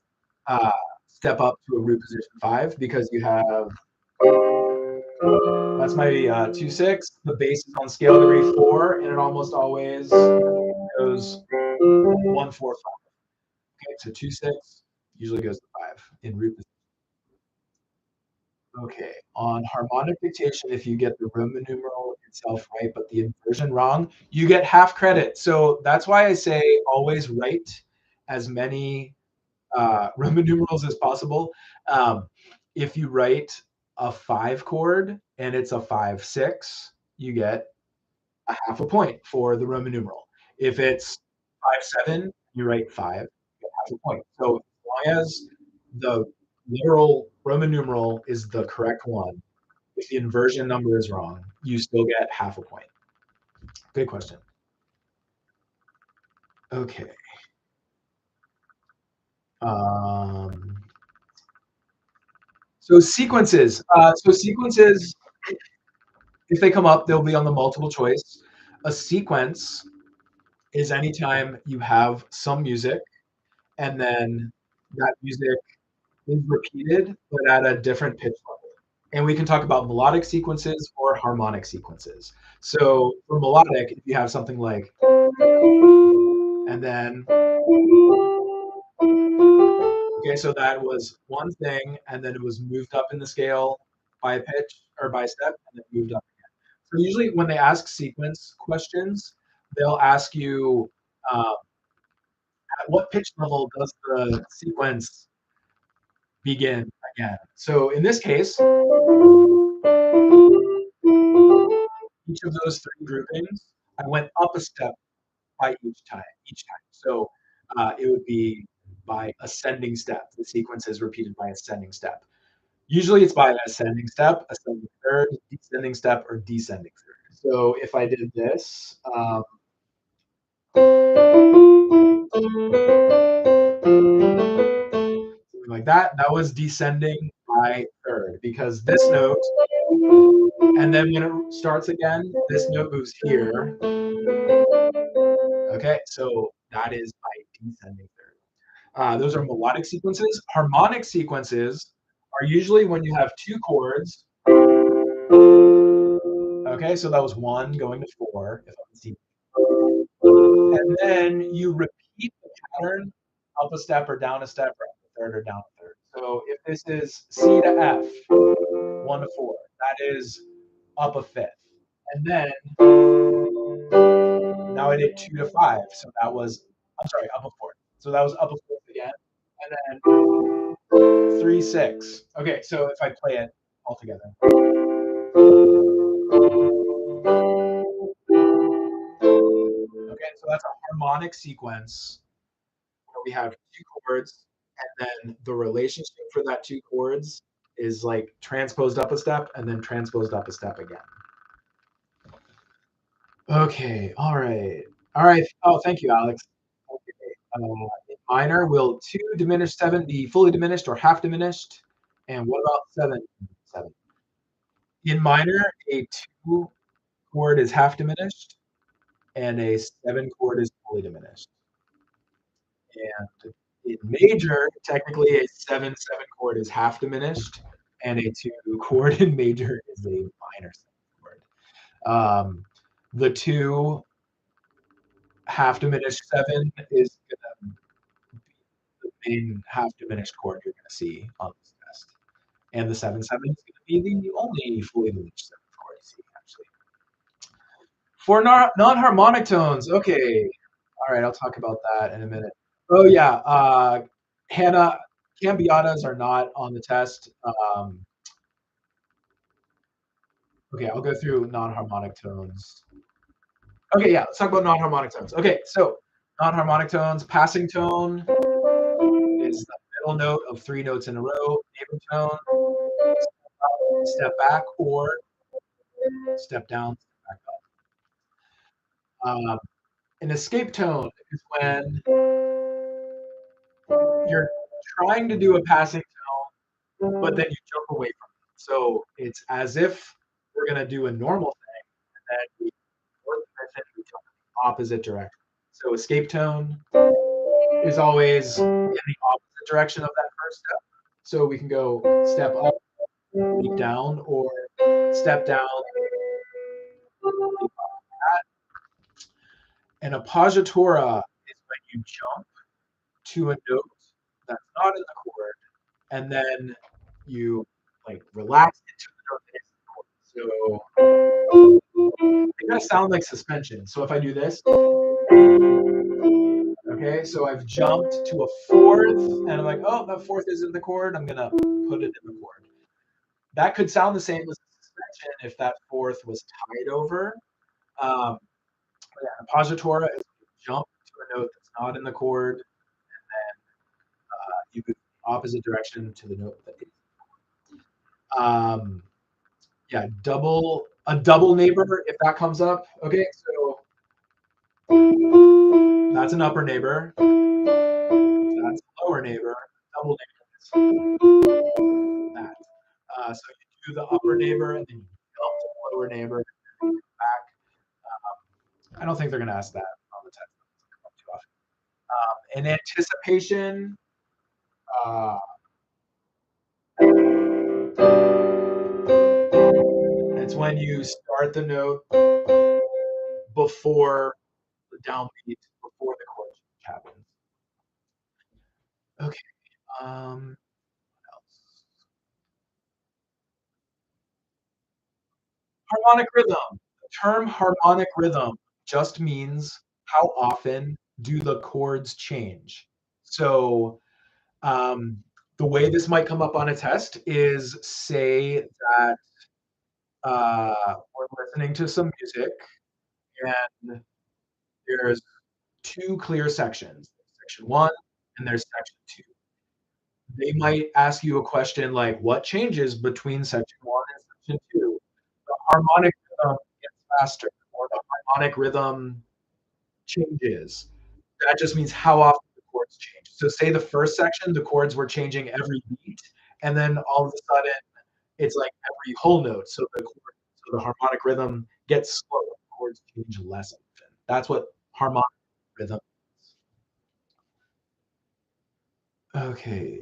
uh, step up to a root position 5 because you have that's my 2 6. The bass is on scale degree 4, and it almost always goes 1 4 5. Okay, so 2 6 usually goes to 5 in root position. Okay, on harmonic dictation, if you get the Roman numeral itself right, but the inversion wrong, you get half credit. So that's why I say always write as many Roman numerals as possible. If you write a 5 chord and it's a 5 6, you get a half a point for the Roman numeral. If it's 5 7, you write 5, you get half a point. So as long as the literal Roman numeral is the correct one, if the inversion number is wrong, you still get half a point. Good question. Okay. Um, so sequences. If they come up, they'll be on the multiple choice. A sequence is anytime you have some music and then that music is repeated but at a different pitch level. And we can talk about melodic sequences or harmonic sequences. So for melodic, if you have something like, and then, okay, so that was one thing, and then it was moved up in the scale by a pitch or by a step, and then moved up again. So usually when they ask sequence questions, they'll ask you, at what pitch level does the sequence begin again? So in this case, each of those three groupings, I went up a step by each time. So it would be by ascending step. The sequence is repeated by ascending step. Usually it's by an ascending step, ascending third, descending step, or descending third. So if I did this, something like that, that was descending by third because this note, and then when it starts again, this note moves here. Okay, so that is by descending third. Those are melodic sequences. Harmonic sequences are usually when you have two chords. Okay, so that was one going to four, if I'm C. And then you repeat the pattern up a step or down a step, or up a third or down a third. So if this is C to F, one to four, that is up a fifth. And then now I did two to five, so that was, I'm sorry, up a fourth. So that was up a fourth again. And then 3, 6. Okay, so if I play it all together. Okay, so that's a harmonic sequence where we have two chords, and then the relationship for that two chords is like transposed up a step and then transposed up a step again. Okay, all right. All right. Oh, thank you, Alex. Okay. In minor, will 2 diminished 7 be fully diminished or half diminished? And what about 7? 7. In minor, a 2 chord is half diminished and a 7 chord is fully diminished. And in major, technically a 7/7 chord is half diminished, and a 2 chord in major is a minor 7 chord. The 2 half diminished 7 is gonna be the main half diminished chord you're gonna see on this test. And the 7/7 is gonna be the only fully diminished 7th chord you see, actually. For non-harmonic tones, okay. All right, I'll talk about that in a minute. Oh yeah, Hannah, cambiatas are not on the test. Okay, I'll go through non-harmonic tones. Okay, yeah, let's talk about non-harmonic tones. Okay, so non-harmonic tones, passing tone is the middle note of 3 notes in a row. Neighbor tone, step back, or step down, step back up. An escape tone is when you're trying to do a passing tone, but then you jump away from it. So it's as if we're gonna do a normal thing, and then we jump in the opposite direction. So escape tone is always in the opposite direction of that first step. So we can go step up, leap down, or step down, leap up. An appoggiatura is when you jump to a note that's not in the chord, and then you like relax into the note that is in the chord. So they kind of sound like suspension. So if I do this, okay, so I've jumped to a fourth, and I'm like, oh, that fourth is in the chord. I'm gonna put it in the chord. That could sound the same as suspension if that fourth was tied over. Um, but yeah, appoggiatura is when you jump to a note that's not in the chord, and then you go opposite direction to the note that is. Um, yeah, a double neighbor if that comes up. Okay, so that's an upper neighbor. That's a lower neighbor. Double neighbor is that. So you do the upper neighbor and then you jump to the lower neighbor and then you come back. I don't think they're going to ask that on the test. Too often. In anticipation, uh, it's when you start the note before the downbeat, before the chord change happens. Okay. What else? Harmonic rhythm. The term harmonic rhythm just means how often do the chords change. So um, the way this might come up on a test is say that we're listening to some music and there's two clear sections, section one and there's section two. They might ask you a question like, what changes between section one and section two? The harmonic rhythm gets faster, or the harmonic rhythm changes. That just means how often the chords change. So, say the first section, the chords were changing every beat, and then all of a sudden, it's like every whole note. So the harmonic rhythm gets slower. The chords change less often. That's what harmonic rhythm is. Okay.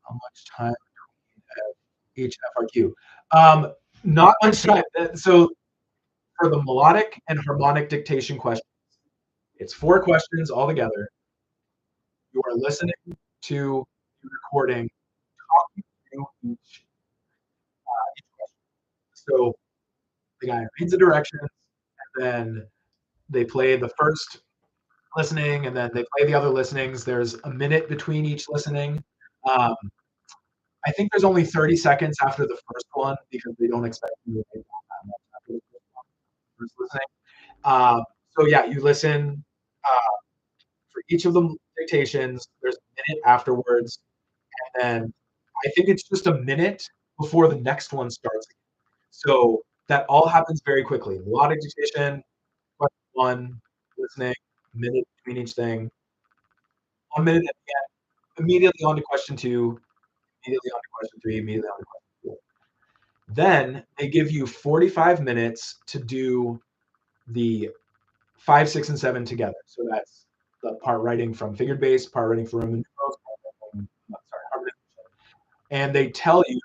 How much time each FRQ? Not much time. So for the melodic and harmonic dictation question, it's 4 questions altogether. You are listening to the recording, talking through each question. So the guy reads the directions, and then they play the first listening, and then they play the other listenings. There's a minute between each listening. Um, I think there's only 30 seconds after the first one because they don't expect you to wait that much after the first listening. So yeah, you listen for each of the dictations. There's a minute afterwards, and then I think it's just a minute before the next one starts. So that all happens very quickly. Melodic dictation, question one, listening, minute between each thing, 1 minute at the end, immediately on to question two, immediately on to question three, immediately on to question four. Then they give you 45 minutes to do the five, six, and seven together. So that's the part writing from figured bass, part writing from Roman numerals, sorry, harmonic. And they tell you,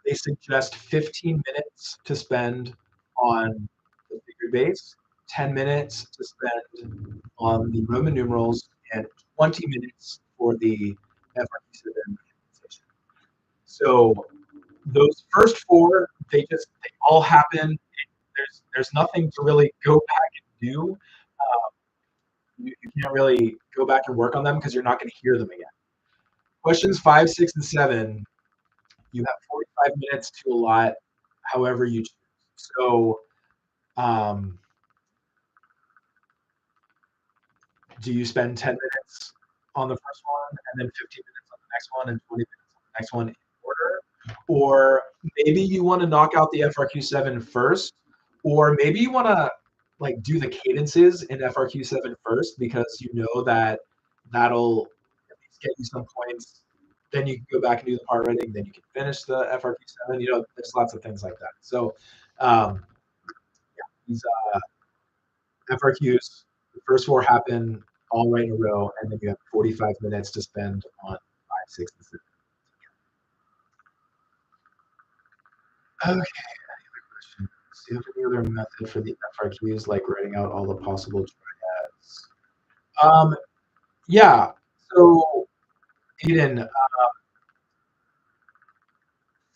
they suggest 15 minutes to spend on the figured bass, 10 minutes to spend on the Roman numerals, and 20 minutes for the FRQ7 implementation. So those first four, they all happen. There's nothing to really go back and do. You can't really go back and work on them because you're not going to hear them again. Questions five, six, and seven, you have 45 minutes to allot however you choose. So, um, do you spend 10 minutes on the first one and then 15 minutes on the next one and 20 minutes on the next one in order? Or maybe you want to knock out the FRQ7 first, or maybe you want to like do the cadences in FRQ7 first because you know that that'll at least get you some points. Then you can go back and do the part writing. Then you can finish the FRQ7. You know, there's lots of things like that. So um, these FRQs, the first four happen all right in a row, and then you have 45 minutes to spend on five, six, and seven. Okay, any other questions? Do you have any other method for the FRQs, like writing out all the possible triads? Um, yeah. So, Aiden,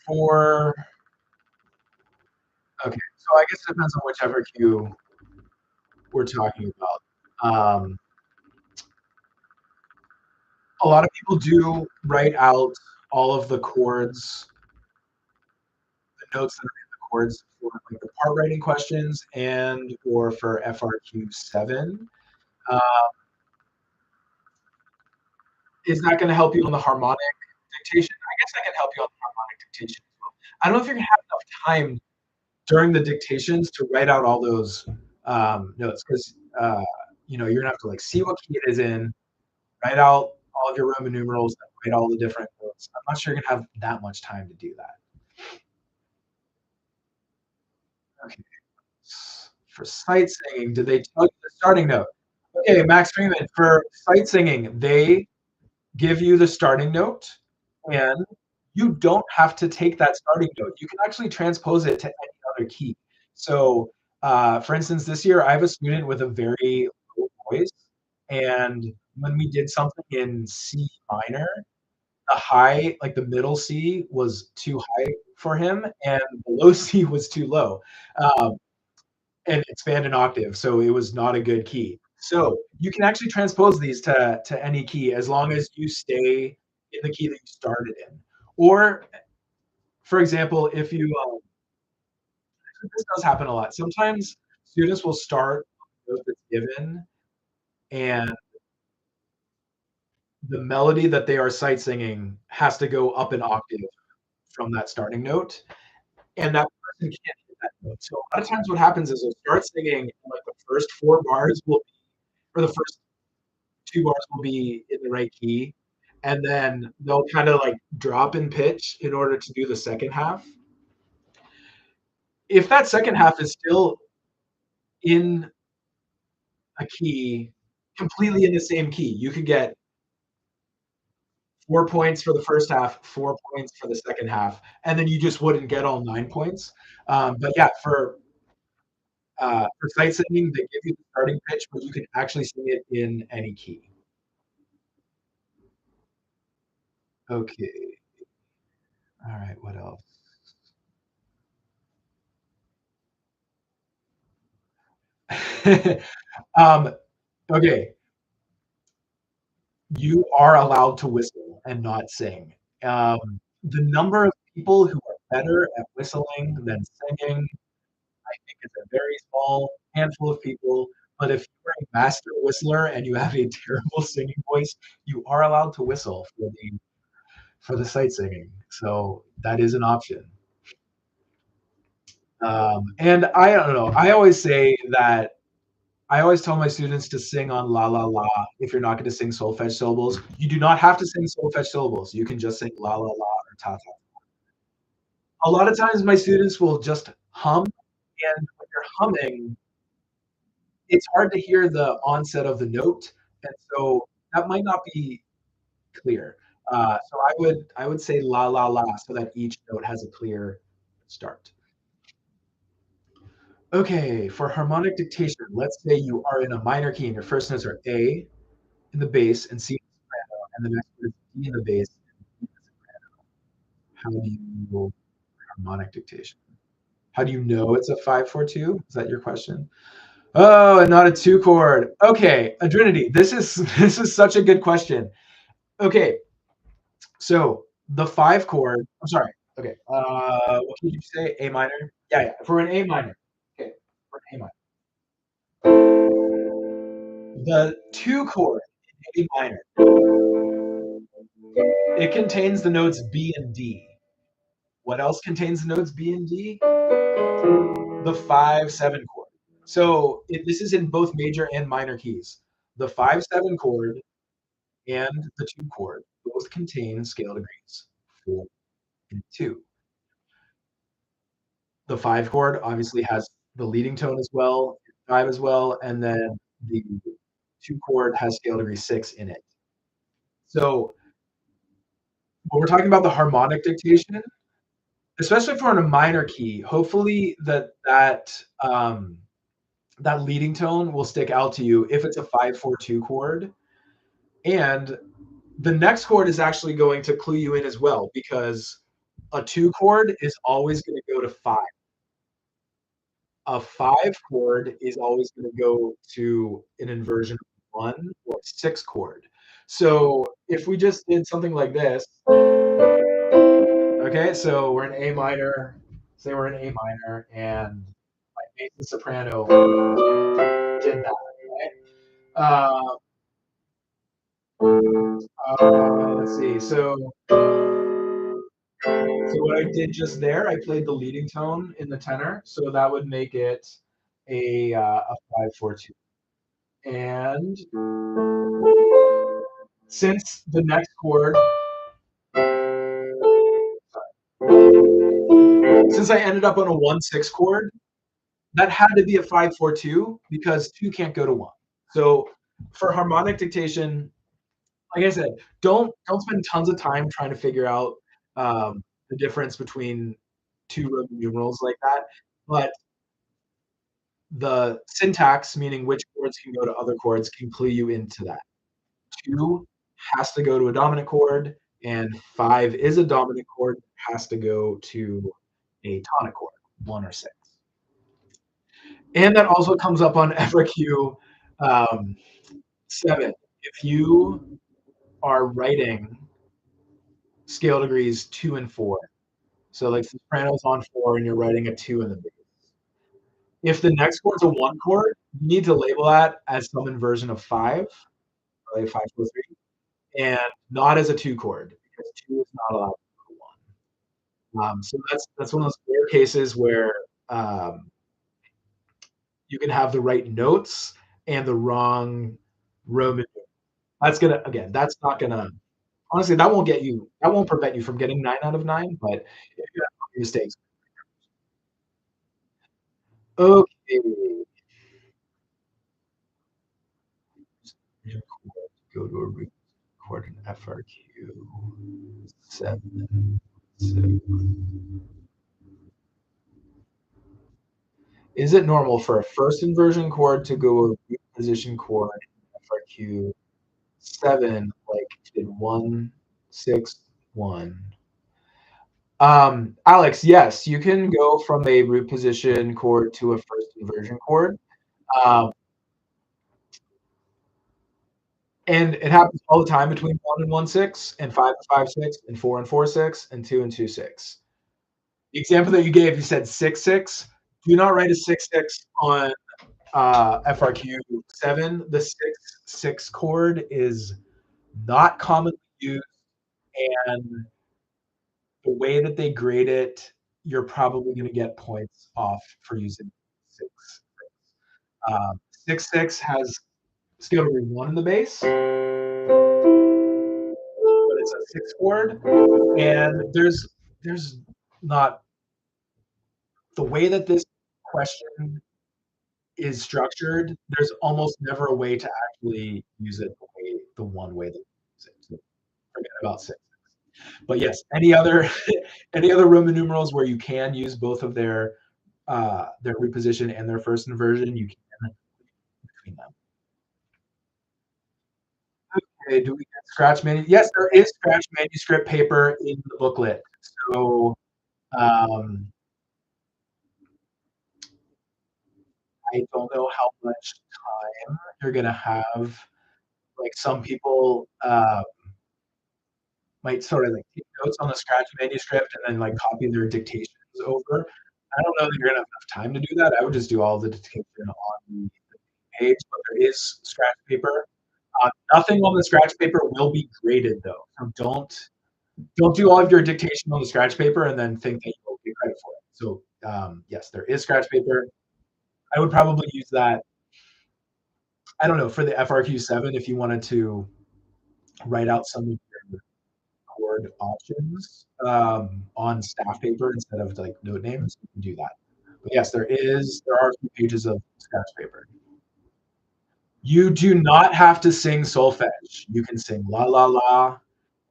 for okay, so I guess it depends on which FRQ we're talking about. A lot of people do write out all of the chords, the notes that are in the chords for like the part writing questions and or for FRQ7. Uh, is that going to help you on the harmonic dictation? I guess I can help you on the harmonic dictation as well. I don't know if you're going to have enough time during the dictations to write out all those notes because you know you're gonna have to like see what key it is in, write out all of your Roman numerals, write all the different notes. I'm not sure you're gonna have that much time to do that. Okay. For sight singing, did they tell you the starting note? Okay, Max Freeman, for sight singing, they give you the starting note, and you don't have to take that starting note. You can actually transpose it to any other key. So, for instance, this year I have a student with a very low voice, and when we did something in C minor, the high, like the middle C, was too high for him, and the low C was too low. Um, and it spanned an octave, so it was not a good key. So you can actually transpose these to any key as long as you stay in the key that you started in. Or, for example, if you this does happen a lot. Sometimes students will start on the note that's given, and the melody that they are sight singing has to go up an octave from that starting note, and that person can't hit that note. So a lot of times, what happens is they'll start singing, and like the first four bars will be, or the first two bars will be in the right key, and then they'll kind of like drop in pitch in order to do the second half. If that second half is still in a key, completely in the same key, you could get 4 points for the first half, 4 points for the second half, and then you just wouldn't get all 9 points. But yeah, for sight singing, they give you the starting pitch, but you can actually sing it in any key. Okay. All right. What else? um, okay. You are allowed to whistle and not sing. The number of people who are better at whistling than singing, I think, is a very small handful of people. But if you're a master whistler and you have a terrible singing voice, you are allowed to whistle for the sight singing. So that is an option. And I don't know. I always tell my students to sing on la la la if you're not going to sing solfege syllables. You do not have to sing solfege syllables. You can just sing la la la or ta ta. A lot of times my students will just hum, and when you're humming, it's hard to hear the onset of the note, and so that might not be clear. So I would say la la la so that each note has a clear start. Okay, for harmonic dictation, let's say you are in a minor key and your first notes are A in the bass and C in the soprano, and the next one is D in the bass and B in the soprano. How do you harmonic dictation? How do you know it's a 5/4/2? Is that your question? Oh, and not a two chord. Okay, Adrinity, this is this is such a good question. Okay, so the five chord. I'm sorry. Okay, what did you say? A minor. Yeah, yeah. For an A minor. Okay, for an A minor. The two chord in A minor. It contains the notes B and D. What else contains the notes B and D? The 5/7 chord. So this is in both major and minor keys. The 5/7 chord and the two chord both contain scale degrees 4 and 2. The five chord obviously has the leading tone as well, five as well, and then the two chord has scale degree 6 in it. So when we're talking about the harmonic dictation, especially for in a minor key, hopefully that leading tone will stick out to you if it's a 5/4/2 chord. And the next chord is actually going to clue you in as well because a two chord is always going to go to five. A five chord is always going to go to an inversion of one or six chord. So if we just did something like this, okay, so we're in A minor, say we're in A minor, and my bass and soprano did that, right? Uh, let's see. So what I did just there, I played the leading tone in the tenor, so that would make it a 5/4/2. And since the next chord, since I ended up on a 1/6 chord, that had to be a 5-4-2 because 2 can't go to 1. So for harmonic dictation, like I said, don't spend tons of time trying to figure out the difference between 2 Roman numerals like that. But the syntax, meaning which chords can go to other chords, can clue you into that. 2 has to go to a dominant chord, and 5 is a dominant chord, has to go to a tonic chord, 1 or 6. And that also comes up on FRQ 7. If you are writing scale degrees 2 and 4, so like soprano's on 4 and you're writing a 2 in the bass. If the next chord's a 1 chord, you need to label that as some inversion of 5, like 5, 4, 3, and not as a 2 chord because 2 is not allowed to go to 1. So that's one of those rare cases where um, you can have the right notes and the wrong Roman. That's gonna again. That's not gonna honestly. That won't prevent you from getting 9 out of 9. But if you have mistakes, okay. Go to a root chord in FRQ 7. So, is it normal for a first inversion chord to go a root position chord in FRQ 7, like did 1, 6, 1? Alex, yes, you can go from a root position chord to a first inversion chord. Um, and it happens all the time between 1 and 1, 6, and 5 and 5, 6, and 4 and 4, 6, and 2 and 2, 6. The example that you gave, you said 6, 6. Do not write a 6, 6 on FRQ 7. The 6, 6 chord is not commonly used, and the way that they grade it, you're probably going to get points off for using 6. 6, 6 has scale degree 1 in the bass, but it's a 6 chord, and there's not the way that this question is structured. There's almost never a way to actually use it the one way that you use it. So forget about 6. But yes, any other any other Roman numerals where you can use both of their root position and their first inversion, you can between them. Okay, do we get scratch manu? Yes, there is scratch manuscript paper in the booklet. So um, I don't know how much time you're gonna have. Like some people might sort of like take notes on the scratch manuscript and then like copy their dictations over. I don't know that you're gonna have enough time to do that. I would just do all the dictation on the page, but there is scratch paper. Nothing on the scratch paper will be graded though. So don't do all of your dictation on the scratch paper and then think that you'll get credit for it. So yes, there is scratch paper. I would probably use that. I don't know for the FRQ 7 if you wanted to write out some of your chord options on staff paper instead of like note names. You can do that. But yes, there are a few pages of scratch paper. You do not have to sing solfege. You can sing la la la.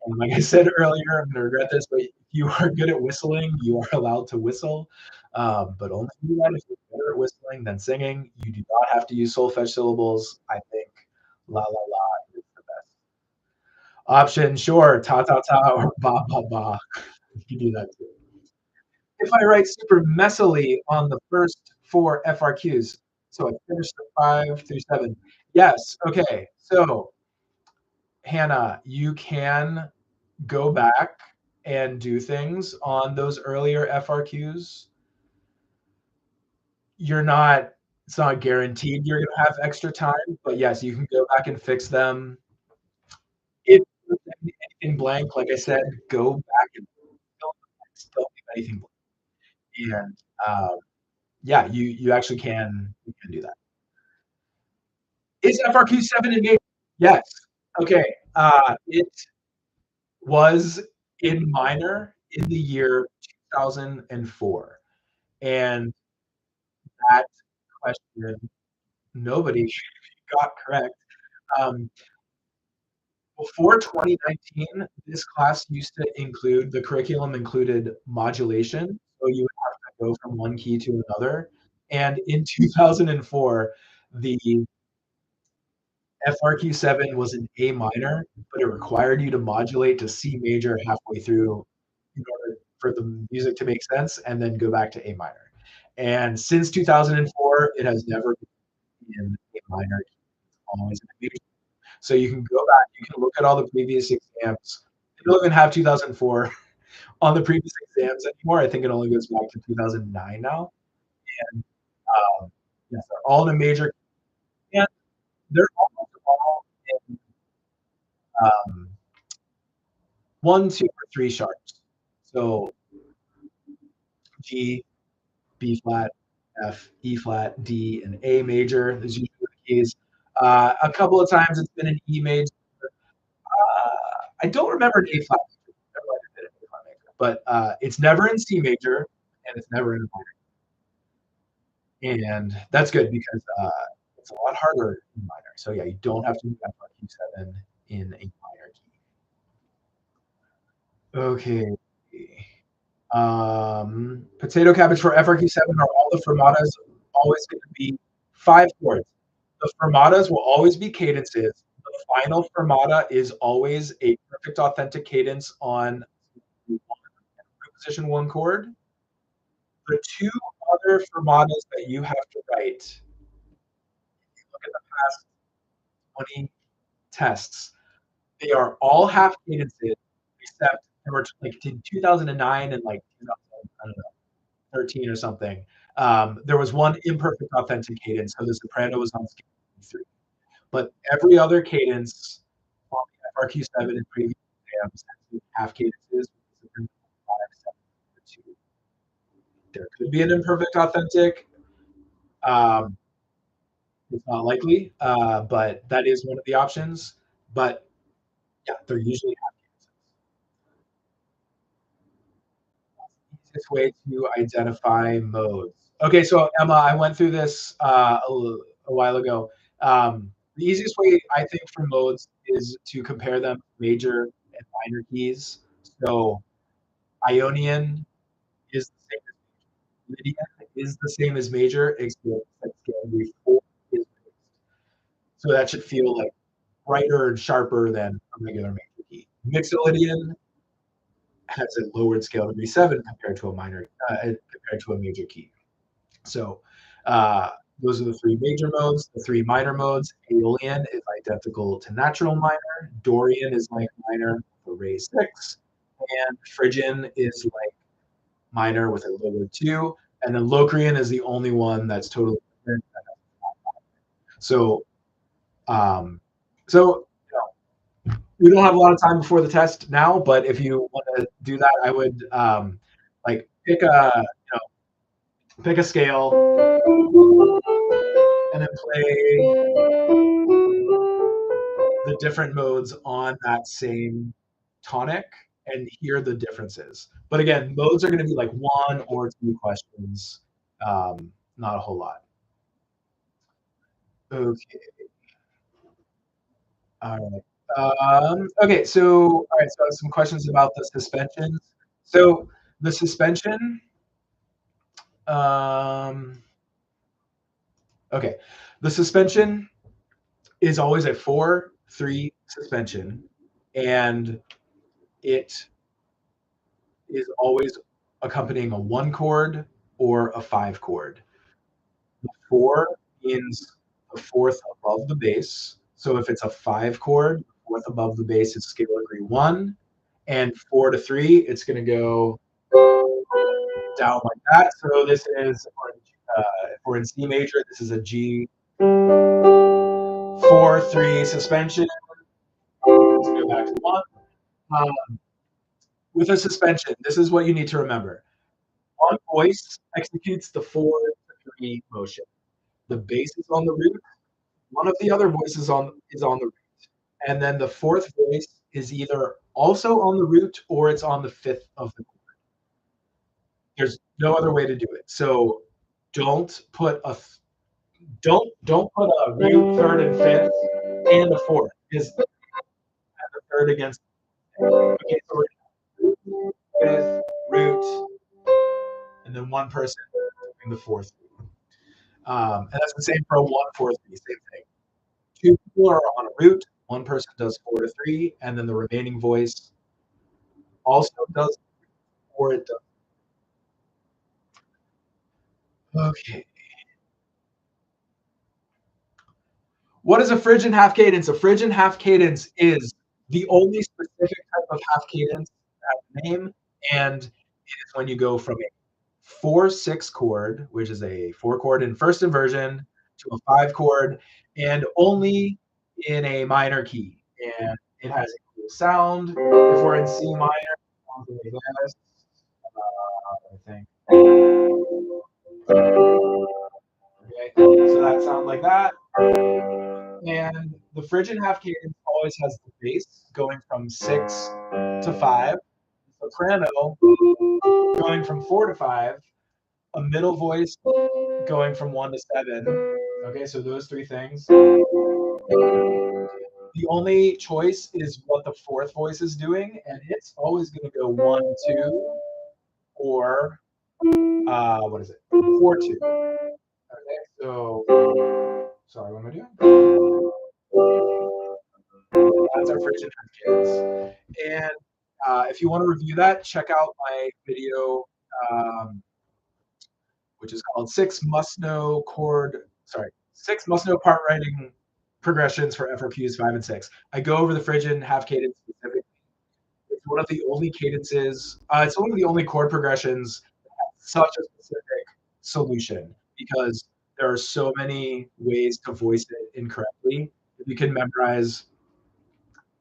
And like I said earlier, I'm gonna regret this, but if you are good at whistling, you are allowed to whistle. But only do that if you're better at whistling than singing. You do not have to use solfege syllables. I think la la la is the best option. Sure, ta ta ta or ba ba ba. You can do that too. If I write super messily on the first 4 FRQs, so I finished the 5 through 7. Yes. Okay. So Hannah, you can go back and do things on those earlier FRQs. It's not guaranteed you're going to have extra time, but yes, you can go back and fix them. If there's anything blank, like I said, go back and don't leave anything blank. And yeah, you actually you can do that. Is FRQ 7 and 8? Yes. Okay. It was in minor in the year 2004. And that question, nobody got correct. Um, Before 2019, this class used to include the curriculum included modulation, so you would have to go from one key to another. And in 2004, the FRQ7 was an A minor, but it required you to modulate to C major halfway through in order for the music to make sense and then go back to A minor. And since 2004, it has never been in A minor, it's always in A major. So you can go back, you can look at all the previous exams. They don't even have 2004 on the previous exams anymore. I think it only goes back to 2009 now. And yes, they're all in a major, and they're almost all in um, one, two, or three sharps. So G, B flat, F, E flat, D, and A major is usually the keys. A couple of times it's been an E major. I don't remember an A flat major. Never mind, it's been an A flat major. But it's never in C major, and it's never in a minor. And that's good because it's a lot harder in minor. So yeah, you don't have to move FRQ7 in a minor key. Okay. Potato cabbage for FRQ7 are all the fermatas always going to be five chords. The fermatas will always be cadences. The final fermata is always a perfect authentic cadence on position one chord. The two other fermatas that you have to write, if you look at the past 20 tests, they are all half cadences, except there were like in 2009 and like 2000, I don't know, 13 or something. There was one imperfect authentic cadence, so the soprano was on scale 3. But every other cadence on the FRQ7 in previous exams has been half cadences. There could be an imperfect authentic. Um, it's not likely, but that is one of the options. But yeah, they're usually half cadences. Easiest way to identify modes. Okay, so Emma, I went through this a while ago. The easiest way I think for modes is to compare them to major and minor keys. So Ionian is the same as Lydian is the same as major, except that scale degree 4 is fixed. So that should feel like brighter and sharper than a regular major key. Mixolydian has a lowered scale degree 7 compared to a minor compared to a major key. So uh, those are the three major modes. The three minor modes, Aeolian is identical to natural minor. Dorian is like minor with a raised 6. And Phrygian is like minor with a lower 2. And then Locrian is the only one that's totally different. So, um, so we don't have a lot of time before the test now, but if you want to do that, I would like pick a scale and then play the different modes on that same tonic and hear the differences. But again, modes are going to be like one or two questions, not a whole lot. Okay. All right. Okay. So, all right. So, some questions about the suspensions. So, the suspension. Um, okay. The suspension is always a 4-3 suspension, and it is always accompanying a 1 chord or a 5 chord. The 4 means the fourth above the bass. So if it's a 5 chord, the fourth above the bass is scale degree 1. And 4 to 3, it's going to go down like that. So this is, if we're in C major, this is a G 4-3 suspension. Let's go back to 1. With a suspension, this is what you need to remember. One voice executes the 4-3 motion. The bass is on the root. One of the other voices is on the root. And then the fourth voice is either also on the root or it's on the fifth of the chord. There's no other way to do it. So don't put a don't put a root third and fifth and a fourth because the third against. Okay, so we're fifth, root, and then one person doing the fourth. And that's the same for a 1-4-3, same thing. Two people are on a root, one person does 4-3, and then the remaining voice also does or it does. Okay. What is a Phrygian half cadence? A Phrygian half cadence is the only specific type of half cadence that has a name, and it is when you go from a 4-6 chord, which is a 4 chord in first inversion, to a 5 chord, and only in a minor key. And it has a cool sound. If we're in C minor, something like this. I think. Okay, so that sounds like that. And the Phrygian half cadence always has the bass going from 6 to 5, soprano going from 4 to 5, a middle voice going from 1 to 7. Okay, so those three things. The only choice is what the fourth voice is doing, and it's always going to go 1, 2, or what is it? 4, 2. Okay, so sorry, what am I doing? That's our Phrygian half cadence. And if you want to review that, check out my video, which is called Six Must Know Part Writing Progressions for FRQs 5 and 6. I go over the Phrygian half cadence specifically. It's one of the only cadences, it's one of the only chord progressions that has such a specific solution because there are so many ways to voice it incorrectly. If you can memorize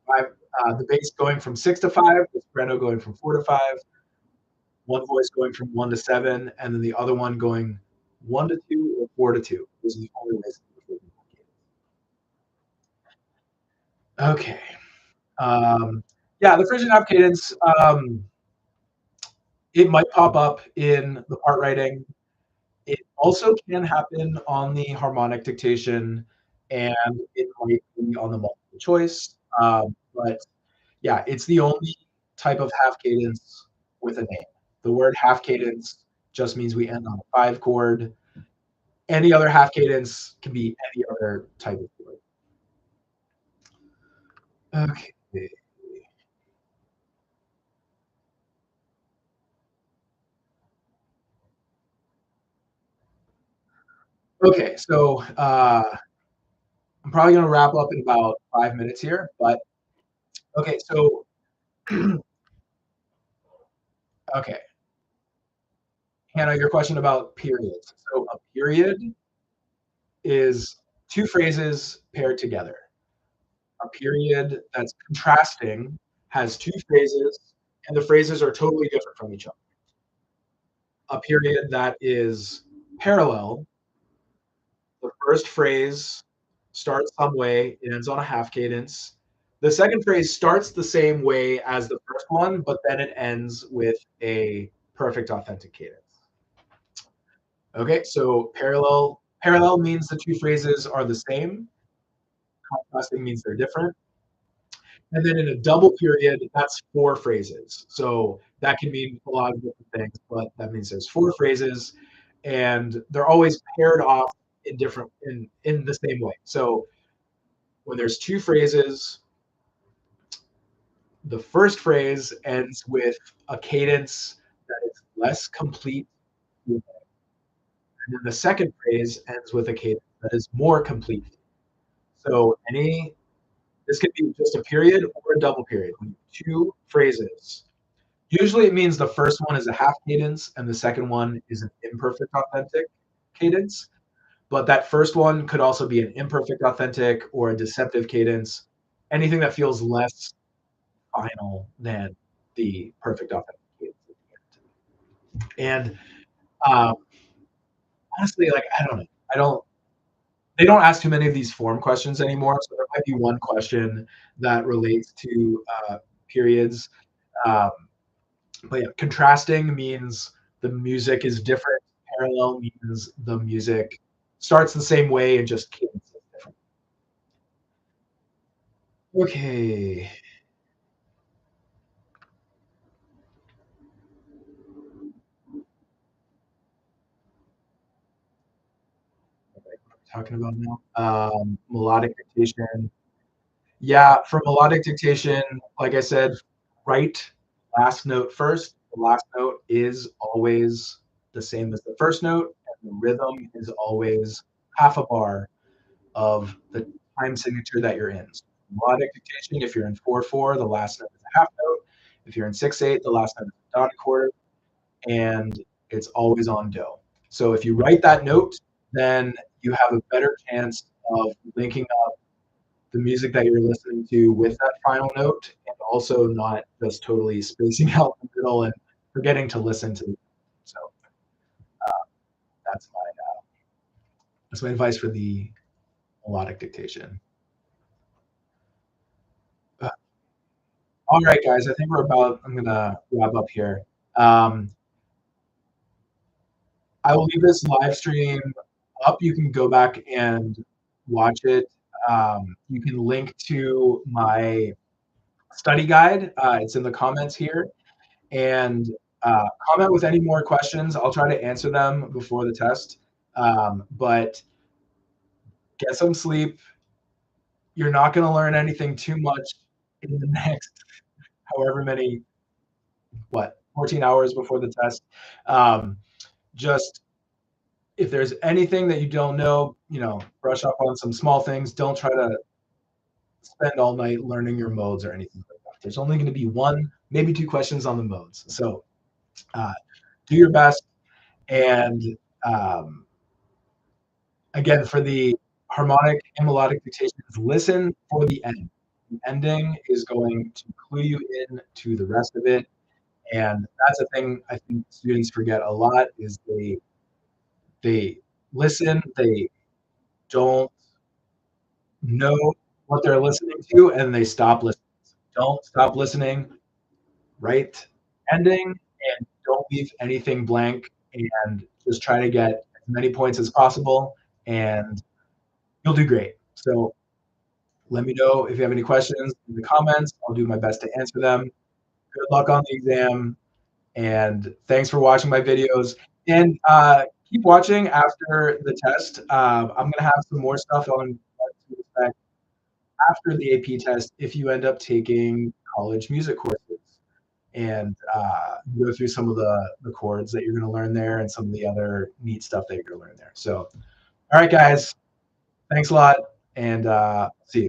the bass going from 6 to 5, the soprano going from 4 to 5, one voice going from 1 to 7, and then the other one going 1 to 2 or 4 to 2. Those are the only ways. Okay. Yeah, the Phrygian half cadence, it might pop up in the part writing. It also can happen on the harmonic dictation, and it might be on the multiple choice. But yeah, it's the only type of half cadence with a name. The word half cadence just means we end on a 5 chord. Any other half cadence can be any other type of chord. Okay. Okay, so I'm probably going to wrap up in about 5 minutes here, but okay, so okay, Hannah, your question about periods. So a period is two phrases paired together. A period that's contrasting has two phrases, and the phrases are totally different from each other. A period that is parallel, the first phrase starts some way, it ends on a half cadence. The second phrase starts the same way as the first one, but then it ends with a perfect authentic cadence. Okay, so parallel means the two phrases are the same. Contrasting means they're different. And then in a double period, that's four phrases. So that can mean a lot of different things, but that means there's four phrases, and they're always paired off in the same way. So when there's two phrases, the first phrase ends with a cadence that is less complete, and then the second phrase ends with a cadence that is more complete. So this could be just a period or a double period. Two phrases. Usually it means the first one is a half cadence and the second one is an imperfect authentic cadence. But that first one could also be an imperfect authentic or a deceptive cadence. Anything that feels less final than the perfect authentic cadence at the end. And um, honestly, like I don't know. I don't they don't ask too many of these form questions anymore. So there might be one question that relates to periods. Um, but yeah, contrasting means the music is different parallel means the music starts the same way and just cadence is different. Okay. What are we talking about now? Melodic dictation. Yeah, for melodic dictation, like I said, write last note first. The last note is always the same as the first note, and the rhythm is always half a bar of the time signature that you're in. So melodic dictation, if you're in 4/4, the last note is a half note. If you're in 6/8, the last note is a dotted quarter, and it's always on do. So if you write that note, then you have a better chance of linking up the music that you're listening to with that final note, and also not just totally spacing out the middle and forgetting to listen to. So that's my advice for the melodic dictation. Uh, all right, guys, I think we're about. I'm gonna wrap up here. Um, I will leave this live stream up. You can go back and watch it. You can link to my study guide. It's in the comments here. And comment with any more questions. I'll try to answer them before the test. But get some sleep. You're not going to learn anything too much in the next however many, 14 hours before the test. Um, just if there's anything that you don't know, brush up on some small things. Don't try to spend all night learning your modes or anything like that. There's only going to be one, maybe two questions on the modes. So uh, do your best. And um, again, for the harmonic and melodic dictations, listen for the end. The ending is going to clue you in to the rest of it. And that's a thing I think students forget a lot is they listen, they don't know what they're listening to, and they stop listening. So don't stop listening. Write ending and don't leave anything blank, and just try to get as many points as possible, and you'll do great. So let me know if you have any questions in the comments. I'll do my best to answer them. Good luck on the exam, and thanks for watching my videos. And keep watching after the test. I'm going to have some more stuff on what to expect after the AP test if you end up taking college music courses. And go through some of the chords that you're going to learn there and some of the other neat stuff that you're going to learn there. So, all right, guys, thanks a lot, and see you.